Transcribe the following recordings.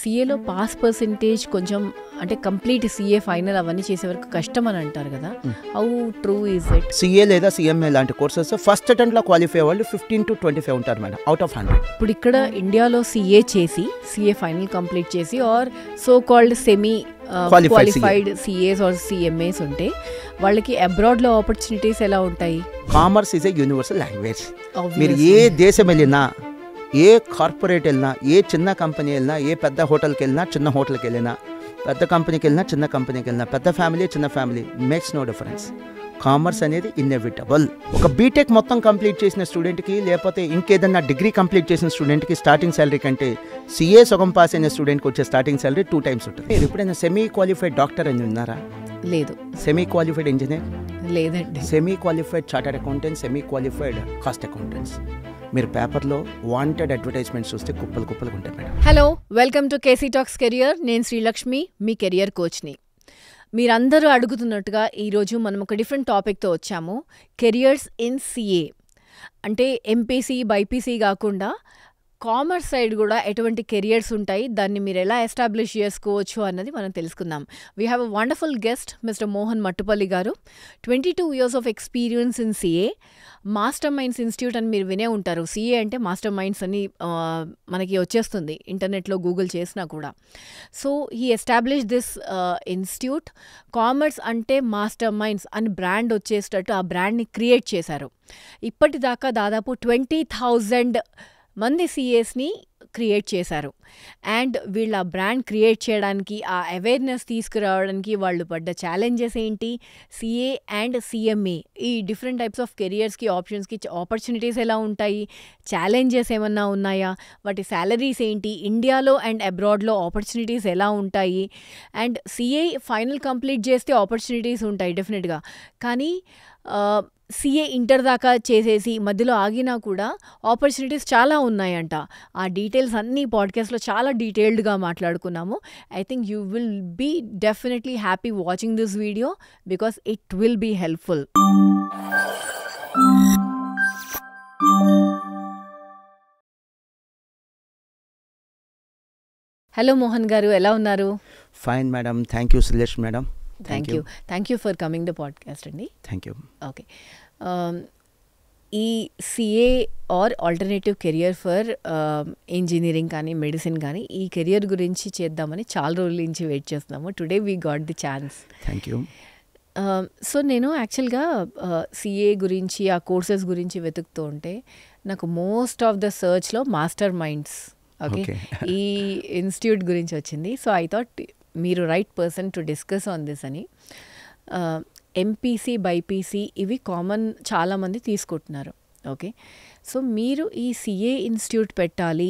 సీఏలో pass percentage కొంచెం అంటే complete CA final అవన్నీ చేసే వరకు కష్టం అని అంటారు కదా, how true is it? CA లేదా సిఎంఏ లాంటి కోర్సెస్ ఫస్ట్ అటెంప్ట్లో క్వాలిఫై వాళ్ళు 15 to 25 ఉంటారు మేడం, అవుట్ ఆఫ్ 100. ఇప్పుడు ఇక్కడ ఇండియాలో సీఏ చేసి సీఏ ఫైనల్ కంప్లీట్ చేసి or so called semi qualified CAs or CMAs ఉంటే వాళ్ళకి అబ్రాడ్లో ఆపర్చునిటీస్ ఎలా ఉంటాయి? Commerce is a universal language. మీరు ఏ దేశం వెళ్ళినా, ఏ కార్పొరేట్ వెళ్ళినా, ఏ చిన్న కంపెనీ వెళ్ళినా, ఏ పెద్ద హోటల్కి వెళ్ళినా, చిన్న హోటల్కి వెళ్ళినా, పెద్ద కంపెనీకి వెళ్ళినా, చిన్న కంపెనీకి వెళ్ళినా, పెద్ద ఫ్యామిలీ చిన్న family makes no difference. Commerce అనేది ఇన్ఎవిటబుల్. ఒక బీటెక్ మొత్తం కంప్లీట్ చేసిన స్టూడెంట్కి లేకపోతే ఇంకేదన్నా డిగ్రీ కంప్లీట్ చేసిన స్టూడెంట్కి స్టార్టింగ్ శాలరీ కంటే సిఏ సగం పాస్ అయిన స్టూడెంట్కి వచ్చే స్టార్టింగ్ శాలరీ 2 times ఉంటుంది. మీరు ఎప్పుడైనా సెమీ క్వాలిఫైడ్ డాక్టర్ అని ఉన్నారా? లేదు. సెమీ క్వాలిఫైడ్ ఇంజనీర్ లేదండి. Semi qualified chartered accountants, semi qualified cost accountants. మీరు పేపర్లో వాంటెడ్ అడ్వర్టైజ్మెంట్స్ చూస్తే కుప్పలు కుప్పలు ఉంటాయి madam. Hello, welcome to KC talks career. నేను శ్రీలక్ష్మి, మీ కెరియర్ కోచ్ని. మీరందరూ అడుగుతున్నట్టుగా ఈరోజు మనం ఒక డిఫరెంట్ టాపిక్తో వచ్చాము. కెరియర్స్ ఇన్ సిఏ అంటే ఎంపీసీ బైపీసీ కాకుండా కామర్స్ సైడ్ కూడా ఎటువంటి కెరియర్స్ ఉంటాయి, దాన్ని మీరు ఎలా ఎస్టాబ్లిష్ చేసుకోవచ్చు అన్నది మనం తెలుసుకుందాం. We have a wonderful guest mister Mohan Mattupalli గారు. 22 years of experience in CA. Master minds institute అని మీరు వినే ఉంటారు. సిఏ అంటే మాస్టర్ మైండ్స్ అని మనకి వచ్చేస్తుంది ఇంటర్నెట్లో గూగుల్ చేసినా కూడా. So he establish this institute. Commerce అంటే మాస్టర్ మైండ్స్ అని బ్రాండ్ వచ్చేటట్టు ఆ బ్రాండ్ని క్రియేట్ చేశారు. ఇప్పటిదాకా దాదాపు 20,000 మంది సిఏస్ని క్రియేట్ చేశారు. అండ్ వీళ్ళ బ్రాండ్ క్రియేట్ చేయడానికి, ఆ అవేర్నెస్ తీసుకురావడానికి వాళ్ళు పడ్డ ఛాలెంజెస్ ఏంటి, సిఏ అండ్ సిఎంఏ ఈ డిఫరెంట్ టైప్స్ ఆఫ్ కెరియర్స్కి ఆప్షన్స్కి ఆపర్చునిటీస్ ఎలా ఉంటాయి, ఛాలెంజెస్ ఏమన్నా ఉన్నాయా, వాటి శాలరీస్ ఏంటి, ఇండియాలో అండ్ అబ్రాడ్లో ఆపర్చునిటీస్ ఎలా ఉంటాయి, అండ్ సిఏ ఫైనల్ కంప్లీట్ చేస్తే ఆపర్చునిటీస్ ఉంటాయి డెఫినెట్గా. కానీ సిఏ ఇంటర్ దాకా చేసేసి మధ్యలో ఆగినా కూడా ఆపర్చునిటీస్ చాలా ఉన్నాయంట. ఆ డీటెయిల్స్ అన్నీ పాడ్కాస్ట్లో చాలా డీటెయిల్డ్గా మాట్లాడుకున్నాము. I think you will be definitely happy watching this video because it will be helpful. Hello Mohan garu, ఎలా ఉన్నారు? Fine madam, thank you Srilakshmi madam. Thank you for coming the podcast అండి. Thank you. ఓకే, ఈ CA or alternative career for engineering కానీ medicine కానీ ఈ career గురించి చేద్దామని చాలా రోజుల నుంచి వెయిట్ చేస్తున్నాము. Today we got the chance. Thank you. So నేను యాక్చువల్గా సిఏ గురించి ఆ కోర్సెస్ గురించి వెతుకుతూ ఉంటే నాకు మోస్ట్ ఆఫ్ ద సర్చ్లో మాస్టర్ మైండ్స్ ఈ ఇన్స్టిట్యూట్ గురించి వచ్చింది. సో ఐ థాట్ మీరు right person to discuss on this అని. ఎంపీసీ బైపీసీ ఇవి కామన్, చాలామంది తీసుకుంటున్నారు. ఓకే, సో మీరు ఈ సిఏ ఇన్స్టిట్యూట్ పెట్టాలి,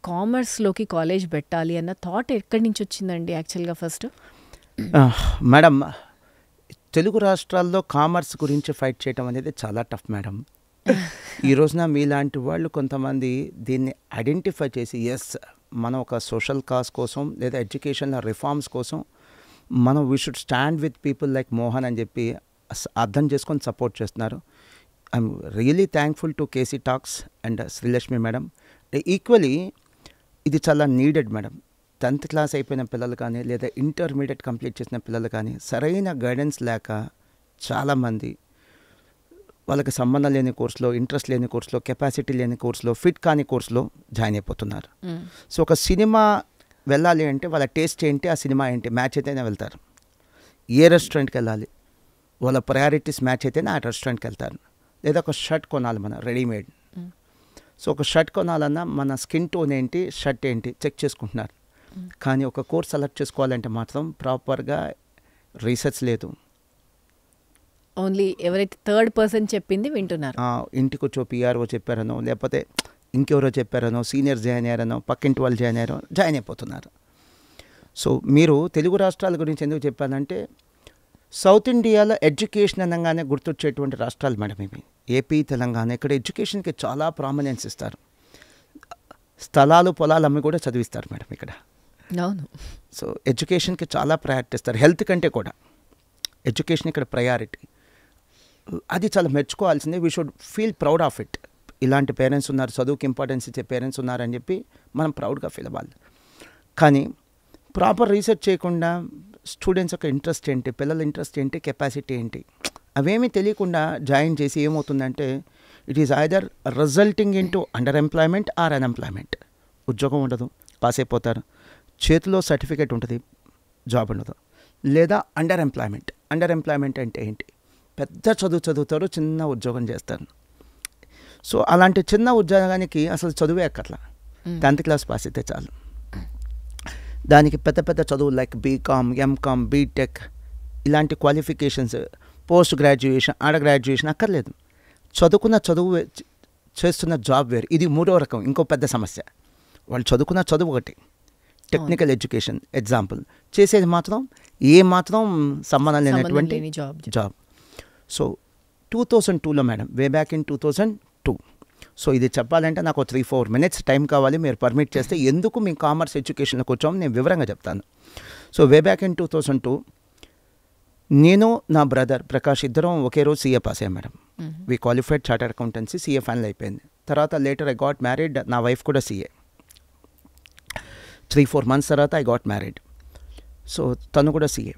కామర్స్లోకి కాలేజ్ పెట్టాలి అన్న థాట్ ఎక్కడి నుంచి వచ్చిందండి యాక్చువల్గా? ఫస్ట్ మేడం, తెలుగు రాష్ట్రాల్లో కామర్స్ గురించి ఫైట్ చేయడం అనేది చాలా టఫ్ మేడం. ఈ రోజున మీలాంటి వాళ్ళు కొంతమంది దీన్ని ఐడెంటిఫై చేసి ఎస్ మనం ఒక సోషల్ కాజ్ కోసం లేదా ఎడ్యుకేషన్లో రిఫార్మ్స్ కోసం మనం we should stand with people like Mohan అని చెప్పి అర్థం చేసుకొని సపోర్ట్ చేస్తున్నారు. I'm really thankful to KC talks and Srilakshmi madam. Equally ఇది చాలా నీడెడ్ మేడం. 10th క్లాస్ అయిపోయిన పిల్లలు కానీ లేదా ఇంటర్మీడియట్ కంప్లీట్ చేసిన పిల్లలు కానీ సరైన గైడెన్స్ లేక చాలామంది వాళ్ళకి సంబంధం లేని కోర్సులో, ఇంట్రెస్ట్ లేని కోర్సులో, కెపాసిటీ లేని కోర్సులో, ఫిట్ కాని కోర్సులో జాయిన్ అయిపోతున్నారు. సో ఒక సినిమా వెళ్ళాలి అంటే వాళ్ళ టేస్ట్ ఏంటి, ఆ సినిమా ఏంటి మ్యాచ్ అయితేనే వెళ్తారు. ఏ రెస్టారెంట్కి వెళ్ళాలి, వాళ్ళ ప్రయారిటీస్ మ్యాచ్ అయితేనే ఆ రెస్టారెంట్కి వెళ్తారు. లేదా ఒక షర్ట్ కొనాలి మనం రెడీమేడ్. సో ఒక షర్ట్ కొనాలన్నా మన స్కిన్ టోన్ ఏంటి, షర్ట్ ఏంటి చెక్ చేసుకుంటున్నారు. కానీ ఒక కోర్స్ సెలెక్ట్ చేసుకోవాలంటే మాత్రం ప్రాపర్గా రీసెర్చ్ లేదు. ఓన్లీ ఎవరైతే థర్డ్ పర్సన్ చెప్పింది వింటున్నారు. ఇంటికి వచ్చో పిఆర్ఓ చెప్పారనో, లేకపోతే ఇంకెవరో చెప్పారనో, సీనియర్స్ జాయిన్ అయ్యారనో, పక్కింటి వాళ్ళు జాయిన్ అయ్యారో జాయిన్ అయిపోతున్నారు. సో మీరు తెలుగు రాష్ట్రాల గురించి ఎందుకు చెప్పానంటే సౌత్ ఇండియాలో ఎడ్యుకేషన్ అనగానే గుర్తొచ్చేటువంటి రాష్ట్రాలు మేడం ఇవి. ఏపీ, తెలంగాణ. ఇక్కడ ఎడ్యుకేషన్కి చాలా ప్రామినెన్స్ ఇస్తారు. స్థలాలు పొలాలు అమ్మి కూడా చదివిస్తారు మేడం ఇక్కడ. అవును. సో ఎడ్యుకేషన్కి చాలా ప్రయారిటీ ఇస్తారు, హెల్త్ కంటే కూడా ఎడ్యుకేషన్ ఇక్కడ ప్రయారిటీ. అది చాలా మెచ్చుకోవాల్సిందే. We should feel proud of it. ఇలాంటి పేరెంట్స్ ఉన్నారు, చదువుకి ఇంపార్టెన్స్ ఇచ్చే పేరెంట్స్ ఉన్నారని చెప్పి మనం ప్రౌడ్గా ఫీల్ అవ్వాలి. కానీ ప్రాపర్ రీసెర్చ్ చేయకుండా స్టూడెంట్స్ యొక్క ఇంట్రెస్ట్ ఏంటి, పిల్లల ఇంట్రెస్ట్ ఏంటి, కెపాసిటీ ఏంటి, అవేమీ తెలియకుండా జాయిన్ చేసి ఏమవుతుందంటే it is either resulting in to under employment or unemployment. ఉద్యోగం ఉండదు, పాస్ అయిపోతారు, చేతిలో సర్టిఫికేట్ ఉంటుంది, జాబ్ ఉండదు. లేదా అండర్ ఎంప్లాయ్మెంట్ అంటే ఏంటి, పెద్ద చదువుతారు, చిన్న ఉద్యోగం చేస్తారు. సో అలాంటి చిన్న ఉద్యోగానికి అసలు చదువే అక్కర్లా, 10th క్లాస్ పాస్ అయితే చాలు. దానికి పెద్ద పెద్ద చదువులు లైక్ బీకామ్, ఎంకామ్, బీటెక్ ఇలాంటి క్వాలిఫికేషన్స్, పోస్ట్ గ్రాడ్యుయేషన్, గ్రాడ్యుయేషన్ అక్కర్లేదు. చదువుకున్న చదువు చేస్తున్న జాబ్ వేరు. ఇది మూడో రకం, ఇంకో పెద్ద సమస్య. వాళ్ళు చదువుకున్న చదువు ఒకటి, టెక్నికల్ ఎడ్యుకేషన్ ఎగ్జాంపుల్, చేసేది మాత్రం సంబంధం లేనటువంటి జాబ్. సో 2002లో madam, way back in 2002. So ఇది చెప్పాలంటే నాకు 3-4 minutes టైం కావాలి, మీరు పర్మిట్ చేస్తే. ఎందుకు మేము కామర్స్ ఎడ్యుకేషన్లోకి వచ్చాము నేను వివరంగా చెప్తాను. సో వే బ్యాక్ ఇన్ 2002 నేను నా బ్రదర్ ప్రకాష్ ఇద్దరం ఒకే రోజు సీఏ పాస్ అయ్యాం madam. We qualified chartered accountancy, CA final అయిపోయింది. తర్వాత లేటర్ ఐ గాట్ మ్యారీడ్, నా వైఫ్ కూడా సీఏ. 3-4 months తర్వాత ఐ గాట్ మ్యారీడ్. సో తను కూడా సీఏ.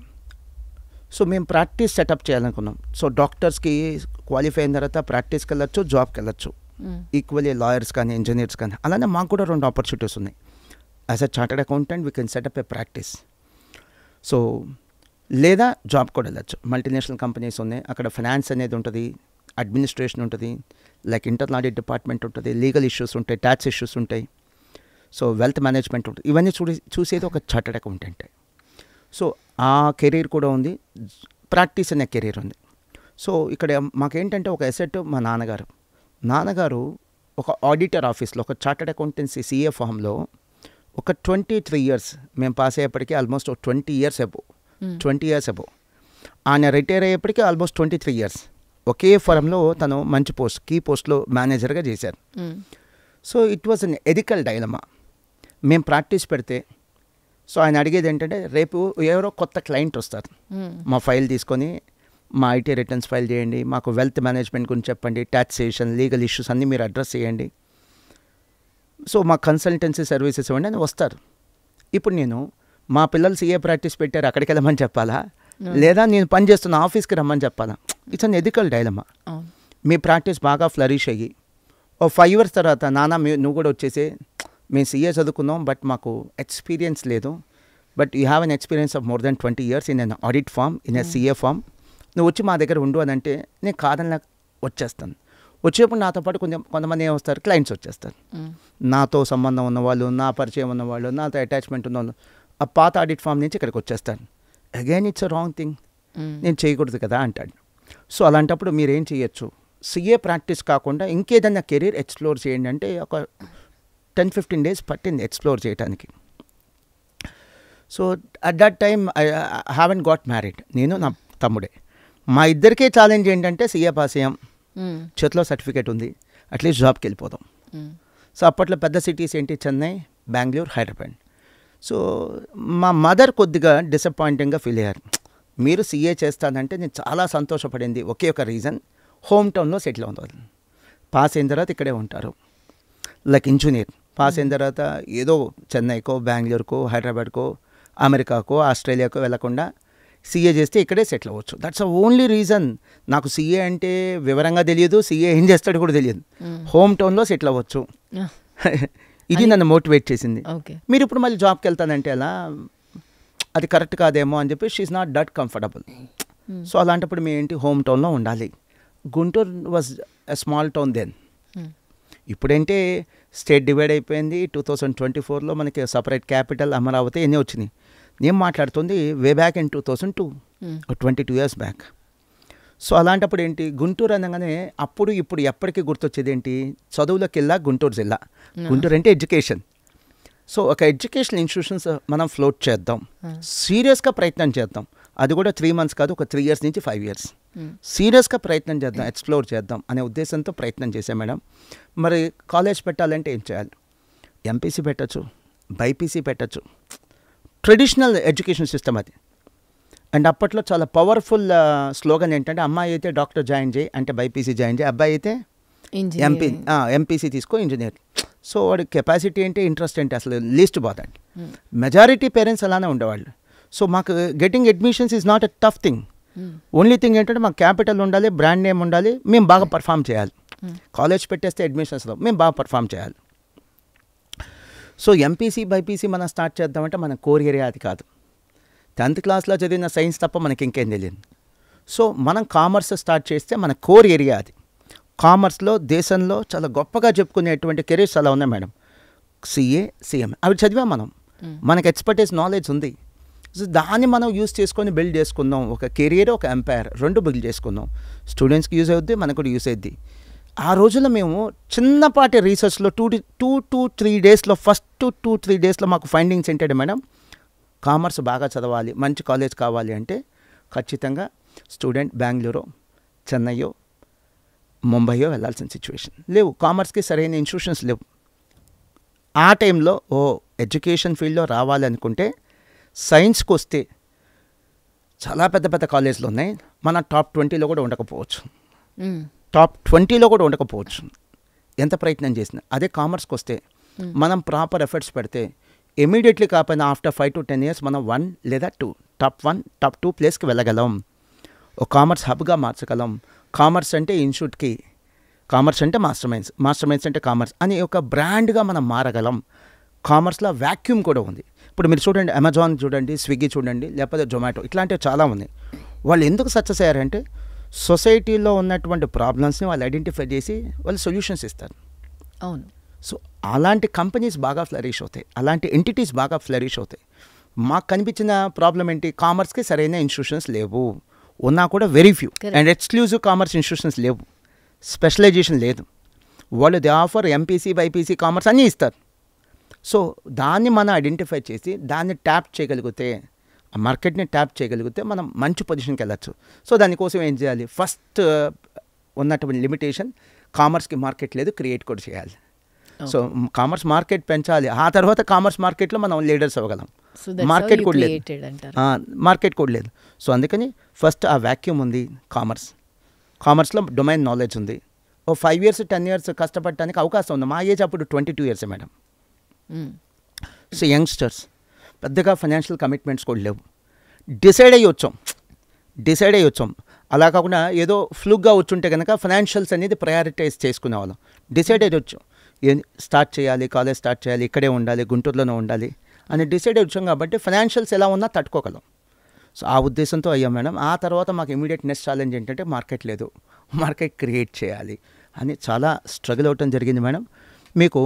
సో మేము ప్రాక్టీస్ సెటప్ చేయాలనుకున్నాం. సో డాక్టర్స్కి క్వాలిఫై అయిన తర్వాత ప్రాక్టీస్కి వెళ్ళొచ్చు, జాబ్కి వెళ్ళొచ్చు. ఈక్వల్లీ లాయర్స్ కానీ ఇంజనీర్స్ కానీ. అలానే మాకు కూడా 2 ఆపర్చునిటీస్ ఉన్నాయి. As a chartered accountant we can setup A practice. So లేదా జాబ్ కూడా వెళ్ళచ్చు. మల్టీనేషనల్ కంపెనీస్ ఉన్నాయి, అక్కడ ఫైనాన్స్ అనేది ఉంటుంది, అడ్మినిస్ట్రేషన్ ఉంటుంది, లైక్ ఇంటర్నల్ ఆడిట్ డిపార్ట్మెంట్ ఉంటుంది, లీగల్ ఇష్యూస్ ఉంటాయి, ట్యాక్స్ ఇష్యూస్ ఉంటాయి, సో వెల్త్ మేనేజ్మెంట్ ఉంటుంది. ఇవన్నీ చూసేది ఒక చార్టర్డ్ అకౌంటెంట్. సో ఆ కెరీర్ కూడా ఉంది, ప్రాక్టీస్ అనే కెరీర్ ఉంది. సో ఇక్కడ మాకేంటంటే ఒక అసెట్ మా నాన్నగారు ఒక ఆడిటర్ ఆఫీస్లో, ఒక చార్టర్డ్ అకౌంటెన్సీ సీఏ ఫామ్లో ఒక 23 years, మేము పాస్ అయ్యేప్పటికీ ఆల్మోస్ట్ 20 years అబో. ఆయన రిటైర్ అయ్యేప్పటికీ ఆల్మోస్ట్ 23 years. ఒకే ఫర్మ్లో తను మంచి పోస్ట్, కీ పోస్ట్లో మేనేజర్గా చేశారు. So it was an ethical dilemma. మేము ప్రాక్టీస్ పెడితే, సో ఆయన అడిగేది ఏంటంటే, రేపు ఎవరో కొత్త క్లయింట్ వస్తారు, మా ఫైల్ తీసుకొని మా ఐటీ రిటర్న్స్ ఫైల్ చేయండి, మాకు వెల్త్ మేనేజ్మెంట్ గురించి చెప్పండి, ట్యాక్సేషన్, లీగల్ ఇష్యూస్ అన్నీ మీరు అడ్రస్ చేయండి, సో మా కన్సల్టెన్సీ సర్వీసెస్ ఇవ్వండి అని వస్తారు. ఇప్పుడు నేను మా పిల్లలు సీఏ ప్రాక్టీస్ పెట్టారు అక్కడికి వెళ్ళమని చెప్పాలా, లేదా నేను పని చేస్తున్న ఆఫీస్కి రమ్మని చెప్పాలా? It's an ethical dilemma. Me practice బాగా ఫ్లరిష్ అయ్యి ఓ 5 years తర్వాత, నాన్న నువ్వు కూడా వచ్చేసి, మేము సీఏ చదువుకున్నాం బట్ మాకు ఎక్స్పీరియన్స్ లేదు, but you have an experience of more than 20 years in an audit firm, in a CA firm, నువ్వు వచ్చి మా దగ్గర ఉండు అని అంటే నేను కాదని వచ్చేస్తాను. వచ్చేప్పుడు నాతో పాటు కొంతమంది ఏమొస్తారు, క్లయింట్స్ వచ్చేస్తారు. నాతో సంబంధం ఉన్నవాళ్ళు, నా పరిచయం ఉన్నవాళ్ళు, నాతో అటాచ్మెంట్ ఉన్నవాళ్ళు ఆ పాత ఆడిట్ ఫామ్ నుంచి ఇక్కడికి వచ్చేస్తారు. Again it's a wrong thing, నేను చేయకూడదు కదా అంటాడు. సో అలాంటప్పుడు మీరేం చేయొచ్చు, సీఏ ప్రాక్టీస్ కాకుండా ఇంకేదన్నా కెరీర్ ఎక్స్ప్లోర్ చేయండి అంటే ఒక 10-15 days పట్టింది ఎక్స్ప్లోర్ చేయడానికి. So at that time I haven't got married, నేను నా తమ్ముడే. మా ఇద్దరికే ఛాలెంజ్ ఏంటంటే సీఏ పాస్ అయ్యాం, చేతిలో సర్టిఫికేట్ ఉంది, అట్లీస్ట్ జాబ్కి వెళ్ళిపోదాం. సో అప్పట్లో పెద్ద సిటీస్ ఏంటి, చెన్నై, బెంగళూరు, హైదరాబాద్. సో మా మదర్ కొద్దిగా డిసప్పాయింటింగ్గా ఫీల్ అయ్యారు. మీరు సీఏ చేస్తానంటే నేను చాలా సంతోషపడింది. ఒకే ఒక రీజన్, హోమ్ టౌన్లో సెటిల్ అవుతుంది. పాస్ అయిన తర్వాత ఇక్కడే ఉంటారు, లైక్ ఇంజనీర్ పాస్ అయిన తర్వాత ఏదో చెన్నైకో, బెంగళూరుకో, హైదరాబాద్కో, అమెరికాకో, ఆస్ట్రేలియాకో వెళ్ళకుండా సీఏ చేస్తే ఇక్కడే సెటిల్ అవ్వచ్చు. That's a only reason. నాకు సీఏ అంటే వివరంగా తెలియదు, సీఏ ఏం చేస్తాడు కూడా తెలియదు, హోమ్ టౌన్లో సెటిల్ అవ్వచ్చు. ఇది నన్ను మోటివేట్ చేసింది. మీరు ఇప్పుడు మళ్ళీ జాబ్కి వెళ్తానంటే అలా అది కరెక్ట్ కాదేమో అని చెప్పి she's not that comfortable. So అలాంటప్పుడు మేము ఏంటి, హోమ్ టౌన్లో ఉండాలి. Guntur was a small town then. ఇప్పుడంటే స్టేట్ డివైడ్ అయిపోయింది. 2024లో మనకి సపరేట్ క్యాపిటల్ అమరావతి ఎన్ని వచ్చినాయి. నేను మాట్లాడుతుంది వే back in 2002, 22 years back. So అలాంటప్పుడు ఏంటి, గుంటూరు అనగానే అప్పుడు ఇప్పుడు ఎప్పటికీ గుర్తొచ్చేది ఏంటి, చదువులకు వెళ్ళా గుంటూరు జిల్లా. గుంటూరు అంటే ఎడ్యుకేషన్. సో ఒక ఎడ్యుకేషనల్ ఇన్స్టిట్యూషన్స్ మనం ఫ్లోట్ చేద్దాం, సీరియస్గా ప్రయత్నం చేద్దాం. అది కూడా 3 months కాదు, ఒక 3 years నుంచి 5 years సీరియస్గా ప్రయత్నం చేద్దాం, ఎక్స్ప్లోర్ చేద్దాం అనే ఉద్దేశంతో ప్రయత్నం చేశాం మేడం. మరి కాలేజ్ పెట్టాలంటే ఏం చేయాలి, ఎంపీసీ పెట్టచ్చు, బైపీసీ పెట్టచ్చు, ట్రెడిషనల్ ఎడ్యుకేషన్ సిస్టమ్ అది. అండ్ అప్పట్లో చాలా పవర్ఫుల్ స్లోగన్ ఏంటంటే, అమ్మాయి అయితే డాక్టర్ జాయిన్ చేయి అంటే బైపీసీ జాయిన్ చేయి, అబ్బాయి అయితే ఎంపీసీ తీసుకో ఇంజనీర్. సో వాడి కెపాసిటీ ఏంటి, ఇంట్రెస్ట్ ఏంటి అసలు లీస్ట్ బాదండి. మెజారిటీ పేరెంట్స్ అలానే ఉండేవాళ్ళు. సో మాకు getting admissions is not a tough thing. Only thing ఏంటంటే మాకు క్యాపిటల్ ఉండాలి, బ్రాండ్ నేమ్ ఉండాలి, మేము బాగా పర్ఫామ్ చేయాలి. కాలేజ్ పెట్టేస్తే అడ్మిషన్స్లో మేము బాగా పర్ఫామ్ చేయాలి. సో ఎంపీసీ బైపీసీ మనం స్టార్ట్ చేద్దామంటే మన కోర్ ఏరియా అది కాదు. 10th క్లాస్లో చదివిన సైన్స్ తప్ప మనకి ఇంకేం తెలియదు. సో మనం కామర్స్ స్టార్ట్ చేస్తే మన కోర్ ఏరియా అది. కామర్స్లో దేశంలో చాలా గొప్పగా చెప్పుకునేటువంటి కెరీర్స్ అలా ఉన్నాయి మేడం. సిఏ, సిఎంఏ అవి చదివాం మనం, మనకు ఎక్స్పర్టైజ్ నాలెడ్జ్ ఉంది. సో దాన్ని మనం యూజ్ చేసుకొని బిల్డ్ చేసుకుందాం. ఒక కెరియర్, ఒక ఎంపైర్ రెండు బిల్డ్ చేసుకుందాం. స్టూడెంట్స్కి యూజ్ అవుద్ది, మనకు కూడా యూజ్ అవుద్ది. ఆ రోజుల్లో మేము చిన్నపాటి రీసెర్చ్లో 2 to 3 డేస్లో ఫస్ట్ 2-3 డేస్లో మాకు ఫైండింగ్స్ ఏంటంటే మేడం, కామర్స్ బాగా చదవాలి, మంచి కాలేజ్ కావాలి అంటే ఖచ్చితంగా స్టూడెంట్ బెంగళూరు, చెన్నైయో, ముంబైయో వెళ్ళాల్సిన సిచ్యువేషన్ లేవు. కామర్స్కి సరైన ఇన్స్టిట్యూషన్స్ లేవు. ఆ టైంలో ఎడ్యుకేషన్ ఫీల్డ్లో రావాలనుకుంటే సైన్స్కి వస్తే చాలా పెద్ద పెద్ద కాలేజీలు ఉన్నాయి. మన టాప్ 20లో కూడా ఉండకపోవచ్చు, టాప్ 20లో కూడా ఉండకపోవచ్చు ఎంత ప్రయత్నం చేసినా. అదే కామర్స్కి వస్తే మనం ప్రాపర్ ఎఫర్ట్స్ పెడితే ఇమీడియట్లీ కాకపోయినా ఆఫ్టర్ 5 to 10 years మనం 1 లేదా 2 టాప్ 1 టాప్ 2 ప్లేస్కి వెళ్ళగలం. ఒక కామర్స్ హబ్గా మార్చగలం. కామర్స్ అంటే ఇన్స్టిట్యూట్కి, కామర్స్ అంటే మాస్టర్ మైండ్స్, మాస్టర్ మైండ్స్ అంటే కామర్స్ అని ఒక బ్రాండ్గా మనం మారగలం. కామర్స్లో వ్యాక్యూమ్ కూడా ఉంది. ఇప్పుడు మీరు చూడండి, అమెజాన్ చూడండి, స్విగ్గీ చూడండి, లేకపోతే జొమాటో, ఇట్లాంటివి చాలా ఉన్నాయి. వాళ్ళు ఎందుకు సక్సెస్ అయ్యారంటే సొసైటీలో ఉన్నటువంటి ప్రాబ్లమ్స్ని వాళ్ళు ఐడెంటిఫై చేసి వాళ్ళు సొల్యూషన్స్ ఇస్తారు. అవును. సో అలాంటి కంపెనీస్ బాగా ఫ్లరిష్ అవుతాయి, అలాంటి ఎంటిటీస్ బాగా ఫ్లరిష్ అవుతాయి. మాకు కనిపించిన ప్రాబ్లం ఏంటి, కామర్స్కి సరైన ఇన్స్టిట్యూషన్స్ లేవు, ఉన్నా కూడా very few, and exclusive commerce institutions లేవు, స్పెషలైజేషన్ లేదు. వాళ్ళు they offer MPC BiPC commerce అన్నీ ఇస్తారు. సో దాన్ని మనం ఐడెంటిఫై చేసి దాన్ని ట్యాప్ చేయగలిగితే, ఆ మార్కెట్ని ట్యాప్ చేయగలిగితే మనం మంచి పొజిషన్కి వెళ్ళచ్చు. సో దానికోసం ఏం చేయాలి, ఫస్ట్ ఉన్నటువంటి లిమిటేషన్ కామర్స్కి మార్కెట్ లేదు, క్రియేట్ కూడా చేయాలి. సో కామర్స్ మార్కెట్ పెంచాలి. ఆ తర్వాత కామర్స్ మార్కెట్లో మనం లీడర్స్ అవ్వగలం. మార్కెట్ కూడా లేదు, మార్కెట్ కూడా లేదు. సో అందుకని ఫస్ట్ ఆ వ్యాక్యూమ్ ఉంది కామర్స్లో డొమైన్ నాలెడ్జ్ ఉంది. 5 years 10 years కష్టపడటానికి అవకాశం ఉంది. మా ఏజ్ అప్పుడు 22 years మేడం. సో యంగ్స్టర్స్ పెద్దగా ఫైనాన్షియల్ కమిట్మెంట్స్ కూడా లేవు. డిసైడ్ అయ్యి వచ్చాం. అలా కాకుండా ఏదో ఫ్లూగ్గా వచ్చుంటే కనుక ఫైనాన్షియల్స్ అనేది ప్రయారిటైజ్ చేసుకునే వాళ్ళం. డిసైడ్ అయ్యి వచ్చాం, స్టార్ట్ చేయాలి, కాలేజ్ స్టార్ట్ చేయాలి, ఇక్కడే ఉండాలి, గుంటూరులోనే ఉండాలి అని డిసైడ్ అయ్యి వచ్చాం. కాబట్టి ఫైనాన్షియల్స్ ఎలా ఉన్నా తట్టుకోగలం. సో ఆ ఉద్దేశంతో అయ్యాం మేడం. ఆ తర్వాత మాకు ఇమీడియట్ నెక్స్ట్ ఛాలెంజ్ ఏంటంటే మార్కెట్ లేదు, మార్కెట్ క్రియేట్ చేయాలి అని చాలా స్ట్రగుల్ అవ్వటం జరిగింది మేడం. మీకు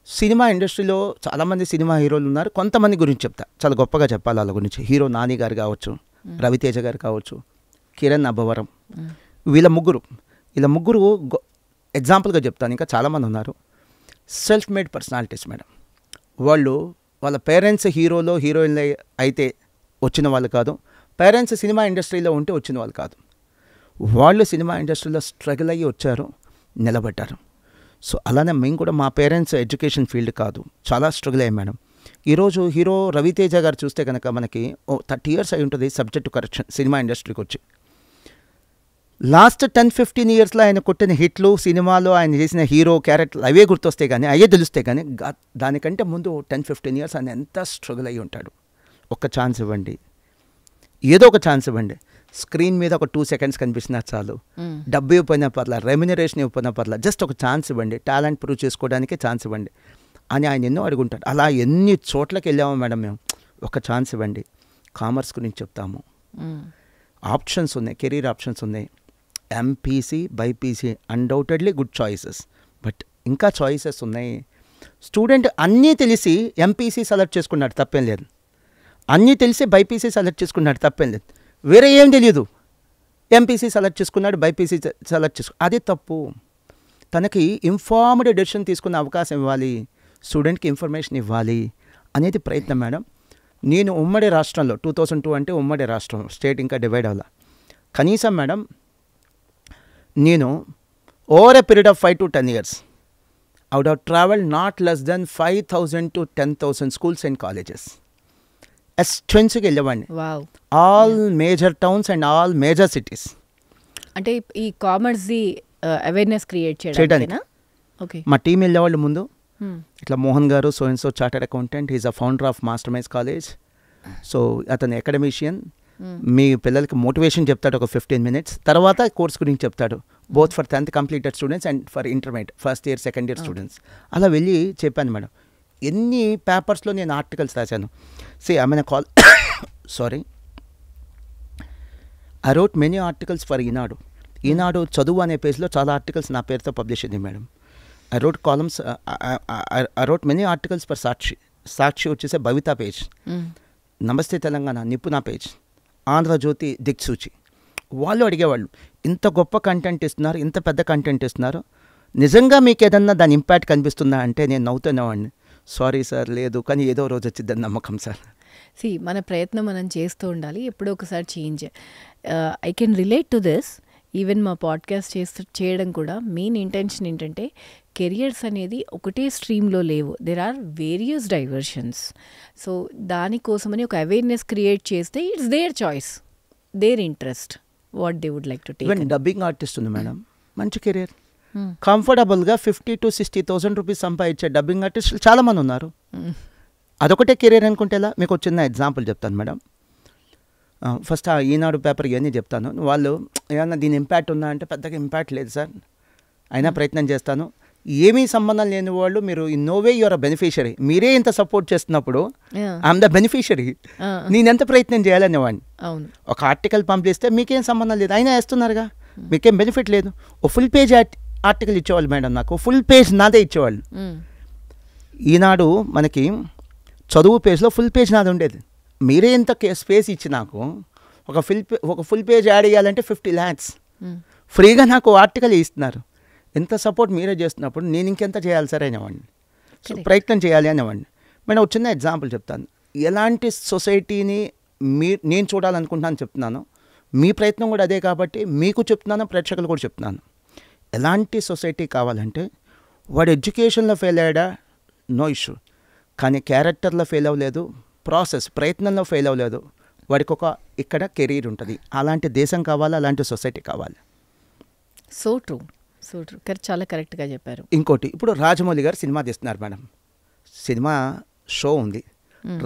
సినిమా ఇండస్ట్రీలో చాలామంది సినిమా హీరోలు ఉన్నారు. కొంతమంది గురించి చెప్తా, చాలా గొప్పగా చెప్పాలి వాళ్ళ గురించి. హీరో నాని గారు కావచ్చు, రవితేజ గారు కావచ్చు, కిరణ్ అబ్బవరం, వీళ్ళ ముగ్గురు ఎగ్జాంపుల్గా చెప్తాను. ఇంకా చాలామంది ఉన్నారు. Self made personalities madam. వాళ్ళ పేరెంట్స్ హీరోలో హీరోయిన్లు అయితే వచ్చిన వాళ్ళు కాదు, పేరెంట్స్ సినిమా ఇండస్ట్రీలో ఉంటే వచ్చిన వాళ్ళు కాదు. వాళ్ళు సినిమా ఇండస్ట్రీలో స్ట్రగుల్ అయ్యి వచ్చారు, నిలబడ్డారు. సో అలానే మేము కూడా, మా పేరెంట్స్ ఎడ్యుకేషన్ ఫీల్డ్ కాదు, చాలా స్ట్రగుల్ అయ్యాం మేడం. ఈరోజు హీరో రవితేజ గారు చూస్తే కనుక మనకి 30 years అయి ఉంటుంది సబ్జెక్టు కరెక్షన్ సినిమా ఇండస్ట్రీకి వచ్చి. లాస్ట్ 10-15 yearsలో ఆయన కొట్టిన హిట్లు, సినిమాలో ఆయన చేసిన హీరో క్యారెక్టర్ అవే గుర్తొస్తాయి కానీ అవే తెలుస్తాయి కానీ దానికంటే ముందు 10-15 years ఆయన ఎంత స్ట్రగుల్ అయ్యి ఉంటాడు. ఒక ఛాన్స్ ఇవ్వండి, ఏదో ఒక ఛాన్స్ ఇవ్వండి. స్క్రీన్ మీద ఒక 2 seconds కనిపిస్తున్నా చాలు, డబ్బు ఇవ్వకపోయినా పర్లా, రెమ్యునరేషన్ ఇవ్వకపోయినా పర్లా, జస్ట్ ఒక ఛాన్స్ ఇవ్వండి, టాలెంట్ ప్రూవ్ చేసుకోవడానికి ఛాన్స్ ఇవ్వండి అని ఆయన ఎన్నో అడుగుంటాడు. అలా ఎన్ని చోట్లకి వెళ్ళాము మేడం మేము. ఒక ఛాన్స్ ఇవ్వండి. కామర్స్ గురించి చెప్తాము, ఆప్షన్స్ ఉన్నాయి, కెరీర్ ఆప్షన్స్ ఉన్నాయి. MPC BiPC undoubtedly good choices, but ఇంకా చాయిసెస్ ఉన్నాయి. స్టూడెంట్ అన్నీ తెలిసి ఎంపీసీ సెలెక్ట్ చేసుకున్నాడు, తప్పేం లేదు. అన్నీ తెలిసి బైపీసీ సెలెక్ట్ చేసుకున్నాడు, తప్పేం లేదు. వేరే ఏం తెలియదు, ఎంపీసీ సెలెక్ట్ చేసుకున్నాడు, బైపీసీ సెలెక్ట్ అది తప్పు. తనకి ఇన్ఫార్మ్డ్ డెసిషన్ తీసుకునే అవకాశం ఇవ్వాలి, స్టూడెంట్కి ఇన్ఫర్మేషన్ ఇవ్వాలి అనేది ప్రయత్నం మేడం. నేను ఉమ్మడి రాష్ట్రంలో 2002 అంటే ఉమ్మడి రాష్ట్రం, స్టేట్ ఇంకా డివైడ్ అవ్వాల. కనీసం మేడం నేను over a period of 5 to 10 years I would have traveled not less than 5,000 to 10,000 schools and colleges. ఎక్స్టెన్సివ్గా వెళ్ళేవాడిని. All major towns and all major cities. అంటే ఈ కామర్స్ది అవేర్నెస్ క్రియేట్ చేయడానికి మా టీం వెళ్ళేవాళ్ళు ముందు, ఇట్లా మోహన్ గారు so and so chartered accountant, is a founder of master minds college. So అతను అకాడమిషియన్, మీ పిల్లలకి మోటివేషన్ చెప్తాడు ఒక 15 minutes, తర్వాత కోర్స్ గురించి చెప్తాడు, both for 10th completed students and for intermediate first year second year students. అలా వెళ్ళి చెప్పాను మేడం. ఎన్ని పేపర్స్లో నేను ఆర్టికల్స్ రాశాను. I mean call sorry I wrote many articles for Eenadu. Eenadu చదువు అనే పేజ్లో చాలా ఆర్టికల్స్ నా పేరుతో పబ్లిష్ అయింది madam. I wrote columns, I wrote many articles for Sakshi. Sakshi వచ్చేసే భవిత పేజ్, నమస్తే తెలంగాణ నిపుణ పేజ్, ఆంధ్రజ్యోతి దిక్సూచి. వాళ్ళు అడిగేవాళ్ళు, ఇంత గొప్ప కంటెంట్ ఇస్తున్నారు, ఇంత పెద్ద కంటెంట్ ఇస్తున్నారు, నిజంగా మీకు ఏదన్నా దాని ఇంపాక్ట్ కనిపిస్తుందా అంటే నేను నవ్వుతున్నావాడిని. సారీ సార్ లేదు, కానీ ఏదో రోజు వచ్చిందని నమ్మకం సార్. మన ప్రయత్నం మనం చేస్తూ ఉండాలి, ఎప్పుడో ఒకసారి change. I can relate to this. Even మా పాడ్కాస్ట్ చేయడం కూడా మెయిన్ ఇంటెన్షన్ ఏంటంటే కెరియర్స్ అనేది ఒకటే స్ట్రీమ్లో లేవు, there are various diversions. So దానికోసమని ఒక అవేర్నెస్ క్రియేట్ చేస్తే it's their choice, their interest, what they would like to take. Even dubbing artist ఉంది మేడం, మంచి కెరియర్, కంఫర్టబుల్గా 50,000 to 60,000 రూపీస్ సంపాదించే డబ్బింగ్ ఆర్టిస్టులు చాలామంది ఉన్నారు. అదొకటే కెరియర్ అనుకుంటేలా. మీకు ఒక చిన్న ఎగ్జాంపుల్ చెప్తాను మేడం. ఫస్ట్ ఆ ఈనాడు పేపర్ ఇవన్నీ చెప్తాను. వాళ్ళు ఏమన్నా దీని ఇంపాక్ట్ ఉందా అంటే పెద్దగా ఇంపాక్ట్ లేదు సార్, అయినా ప్రయత్నం చేస్తాను. ఏమీ సంబంధం లేని వాళ్ళు, మీరు in no way you're a beneficiary, మీరే ఇంత సపోర్ట్ చేస్తున్నప్పుడు ఐఎమ్ ద బెనిఫిషరీ, నేనెంత ప్రయత్నం చేయాలనేవాడిని. ఒక ఆర్టికల్ పంపిస్తే మీకేం సంబంధం లేదు, అయినా వేస్తున్నారుగా, మీకేం బెనిఫిట్ లేదు. ఓ ఫుల్ పేజ్ ఆర్టికల్ ఇచ్చేవాళ్ళు మేడం, నాకు ఫుల్ పేజ్ నాదే ఇచ్చేవాళ్ళు. ఈనాడు మనకి చదువు పేజ్లో ఫుల్ పేజ్ నాది ఉండేది. మీరే ఇంత స్పేస్ ఇచ్చి నాకు ఒక ఫుల్ పేజ్ యాడ్ చేయాలంటే 50 lakhs ఫ్రీగా నాకు ఆర్టికల్ ఇస్తున్నారు. ఎంత సపోర్ట్ మీరే చేస్తున్నప్పుడు నేను ఇంకెంత చేయాలి సార్ అనేవాడిని. సో ప్రయత్నం చేయాలి అనేవాడిని. నేను ఒక చిన్న ఎగ్జాంపుల్ చెప్తాను. ఎలాంటి సొసైటీని నేను చూడాలనుకుంటున్నాను చెప్తున్నాను, మీ ప్రయత్నం కూడా అదే కాబట్టి మీకు చెప్తున్నాను, ప్రేక్షకులు కూడా చెప్తున్నాను. ఎలాంటి సొసైటీ కావాలంటే, వాడు ఎడ్యుకేషన్లో ఫెయిల్ అయ్యాడా నో ఇష్యూ, కానీ క్యారెక్టర్లో ఫెయిల్ అవ్వలేదు, ప్రయత్నంలో ఫెయిల్ అవ్వలేదు, వాడికి ఒక ఇక్కడ కెరీర్ ఉంటుంది. అలాంటి దేశం కావాలి, అలాంటి సొసైటీ కావాలి. సో ట్రూ, చాలా కరెక్ట్గా చెప్పారు. ఇంకోటి, ఇప్పుడు రాజమౌళి గారు సినిమా తీస్తున్నారు మేడం, సినిమా షో ఉంది.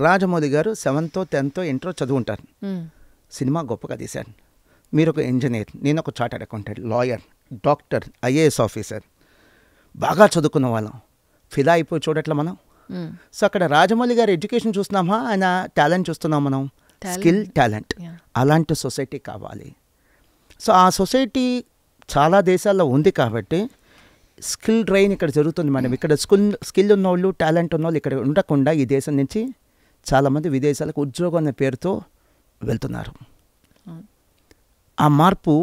రాజమౌళి గారు 7th, 10th, ఇంటర్ చదువుంటారు. సినిమా గొప్పగా తీశారు. మీరు ఒక ఇంజనీర్, నేను ఒక chartered accountant, lawyer, doctor, IAS officer, బాగా చదువుకున్న వాళ్ళం, ఫిదా అయిపోయి చూడట్లా మనం. సో అక్కడ రాజమౌళి గారు ఎడ్యుకేషన్ చూస్తున్నామా, ఆయన టాలెంట్ చూస్తున్నాం మనం, స్కిల్ టాలెంట్. అలాంటి సొసైటీ కావాలి. సో ఆ సొసైటీ చాలా దేశాల్లో ఉంది కాబట్టి స్కిల్ డ్రైన్ ఇక్కడ జరుగుతుంది మేడం. ఇక్కడ స్కిల్ ఉన్నోళ్ళు, టాలెంట్ ఉన్నోళ్ళు ఇక్కడ ఉండకుండా ఈ దేశం నుంచి చాలామంది విదేశాలకు ఉద్యోగం అనే పేరుతో వెళ్తున్నారు. ఆ మార్పు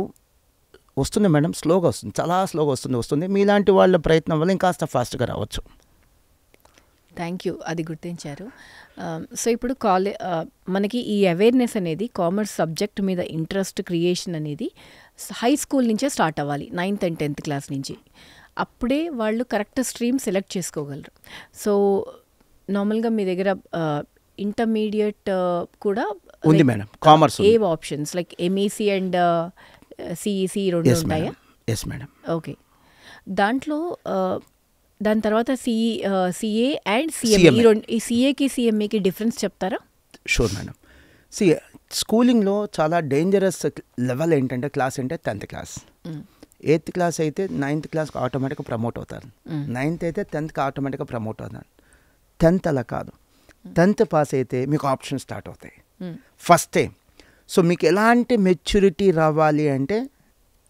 వస్తుంది మేడం, స్లోగా వస్తుంది, చాలా స్లోగా వస్తుంది. మీలాంటి వాళ్ళ ప్రయత్నం వల్ల ఇంకాస్త ఫాస్ట్గా రావచ్చు. థ్యాంక్ యూ, అది గుర్తించారు. సో ఇప్పుడు మనకి ఈ అవేర్నెస్ అనేది కామర్స్ సబ్జెక్ట్ మీద ఇంట్రెస్ట్ క్రియేషన్ అనేది హై స్కూల్ నుంచే స్టార్ట్ అవ్వాలి, 9th and 10th క్లాస్ నుంచి. అప్పుడే వాళ్ళు కరెక్ట్ స్ట్రీమ్ సెలెక్ట్ చేసుకోగలరు. సో నార్మల్గా మీ దగ్గర ఇంటర్మీడియట్ కూడా ఉంది madam, commerce A options like MEC and CEC రెండు ఉంటాయా? Yes madam. ఓకే, దాంట్లో దాని తర్వాత CA అండ్ CME, ఈ CAకి CMEకి డిఫరెన్స్ చెప్తారా? Sure madam. స్కూలింగ్లో చాలా డేంజరస్ లెవెల్ ఏంటంటే క్లాస్ అంటే 10th క్లాస్. 8th క్లాస్ అయితే 9th క్లాస్కి ఆటోమేటిక్గా ప్రమోట్ అవుతారు, 9th అయితే 10thకి ఆటోమేటిక్గా ప్రమోట్ అవుతారు. 10th అలా కాదు, 10th పాస్ అయితే మీకు ఆప్షన్ స్టార్ట్ అవుతాయి ఫస్టే. సో మీకు ఎలాంటి మెచ్యూరిటీ రావాలి అంటే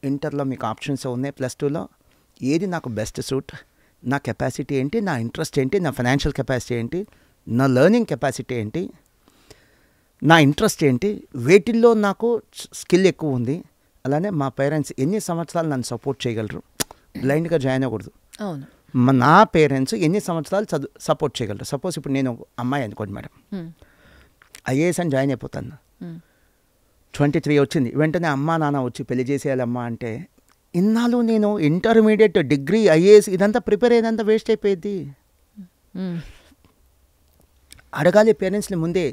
ఇంటర్లో మీకు ఆప్షన్స్ ఉన్నాయి, +2లో ఏది నాకు బెస్ట్ సూట్, నా కెపాసిటీ ఏంటి, నా ఇంట్రెస్ట్ ఏంటి, నా ఫైనాన్షియల్ కెపాసిటీ ఏంటి, నా లెర్నింగ్ కెపాసిటీ ఏంటి, నా ఇంట్రెస్ట్ ఏంటి, వేటిల్లో నాకు స్కిల్ ఎక్కువ ఉంది. అలానే మా పేరెంట్స్ ఎన్ని సంవత్సరాలు నన్ను సపోర్ట్ చేయగలరు, బ్లైండ్గా జాయిన్ అవ్వకూడదు. నా పేరెంట్స్ ఎన్ని సంవత్సరాలు సపోర్ట్ చేయగలరు. సపోజ్ ఇప్పుడు నేను అమ్మాయి అనుకోండి మేడం, IAS అని జాయిన్ అయిపోతాను, 23 వచ్చింది, వెంటనే అమ్మా నాన్న వచ్చి పెళ్లి చేసేయాలమ్మా అంటే ఇన్నాళ్ళు నేను ఇంటర్మీడియట్, డిగ్రీ, IAS ఇదంతా ప్రిపేర్ అయ్యేదంతా వేస్ట్ అయిపోయింది. అడగాలి పేరెంట్స్ని ముందే,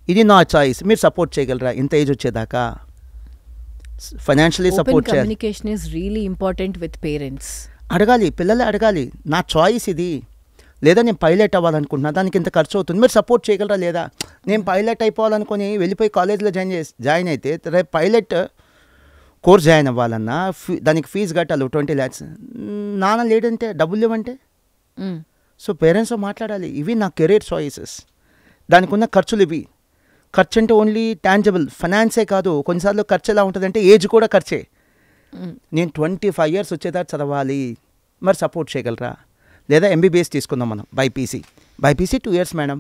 ఇది నా చాయిస్, మీరు సపోర్ట్ చేయగలరా ఇంత ఏజ్ వచ్చేదాకా, ఫైనాన్షియలీ సపోర్ట్ చేయాలి. Communication is really important with parents. అడగాలి, పిల్లలే అడగాలి, నా చాయిస్ ఇది, లేదా నేను పైలట్ అవ్వాలనుకుంటున్నా, దానికి ఇంత ఖర్చు అవుతుంది, మీరు సపోర్ట్ చేయగలరా లేదా? నేను పైలట్ అయిపోవాలనుకుని వెళ్ళిపోయి కాలేజ్లో జాయిన్ అయితే రేపు పైలట్ కోర్స్ జాయిన్ అవ్వాలన్నా దానికి ఫీజు కట్టాలి 20 lakhs. నాన్న లేడంటే డబ్బులు ఇవ్వంటే. సో పేరెంట్స్తో మాట్లాడాలి, ఇవి నా కెరీర్ చాయిసెస్, దానికి ఉన్న ఖర్చులు ఇవి. ఖర్చు అంటే ఓన్లీ టాంజబుల్ ఫైనాన్సే కాదు, కొన్నిసార్లు ఖర్చు ఎలా ఉంటుందంటే ఏజ్ కూడా ఖర్చే. నేను 25 years వచ్చేదాకా చదవాలి, మరి సపోర్ట్ చేయగలరా? లేదా ఎంబీబీఎస్ తీసుకుందాం మనం, బైపీసీ 2 years మేడం,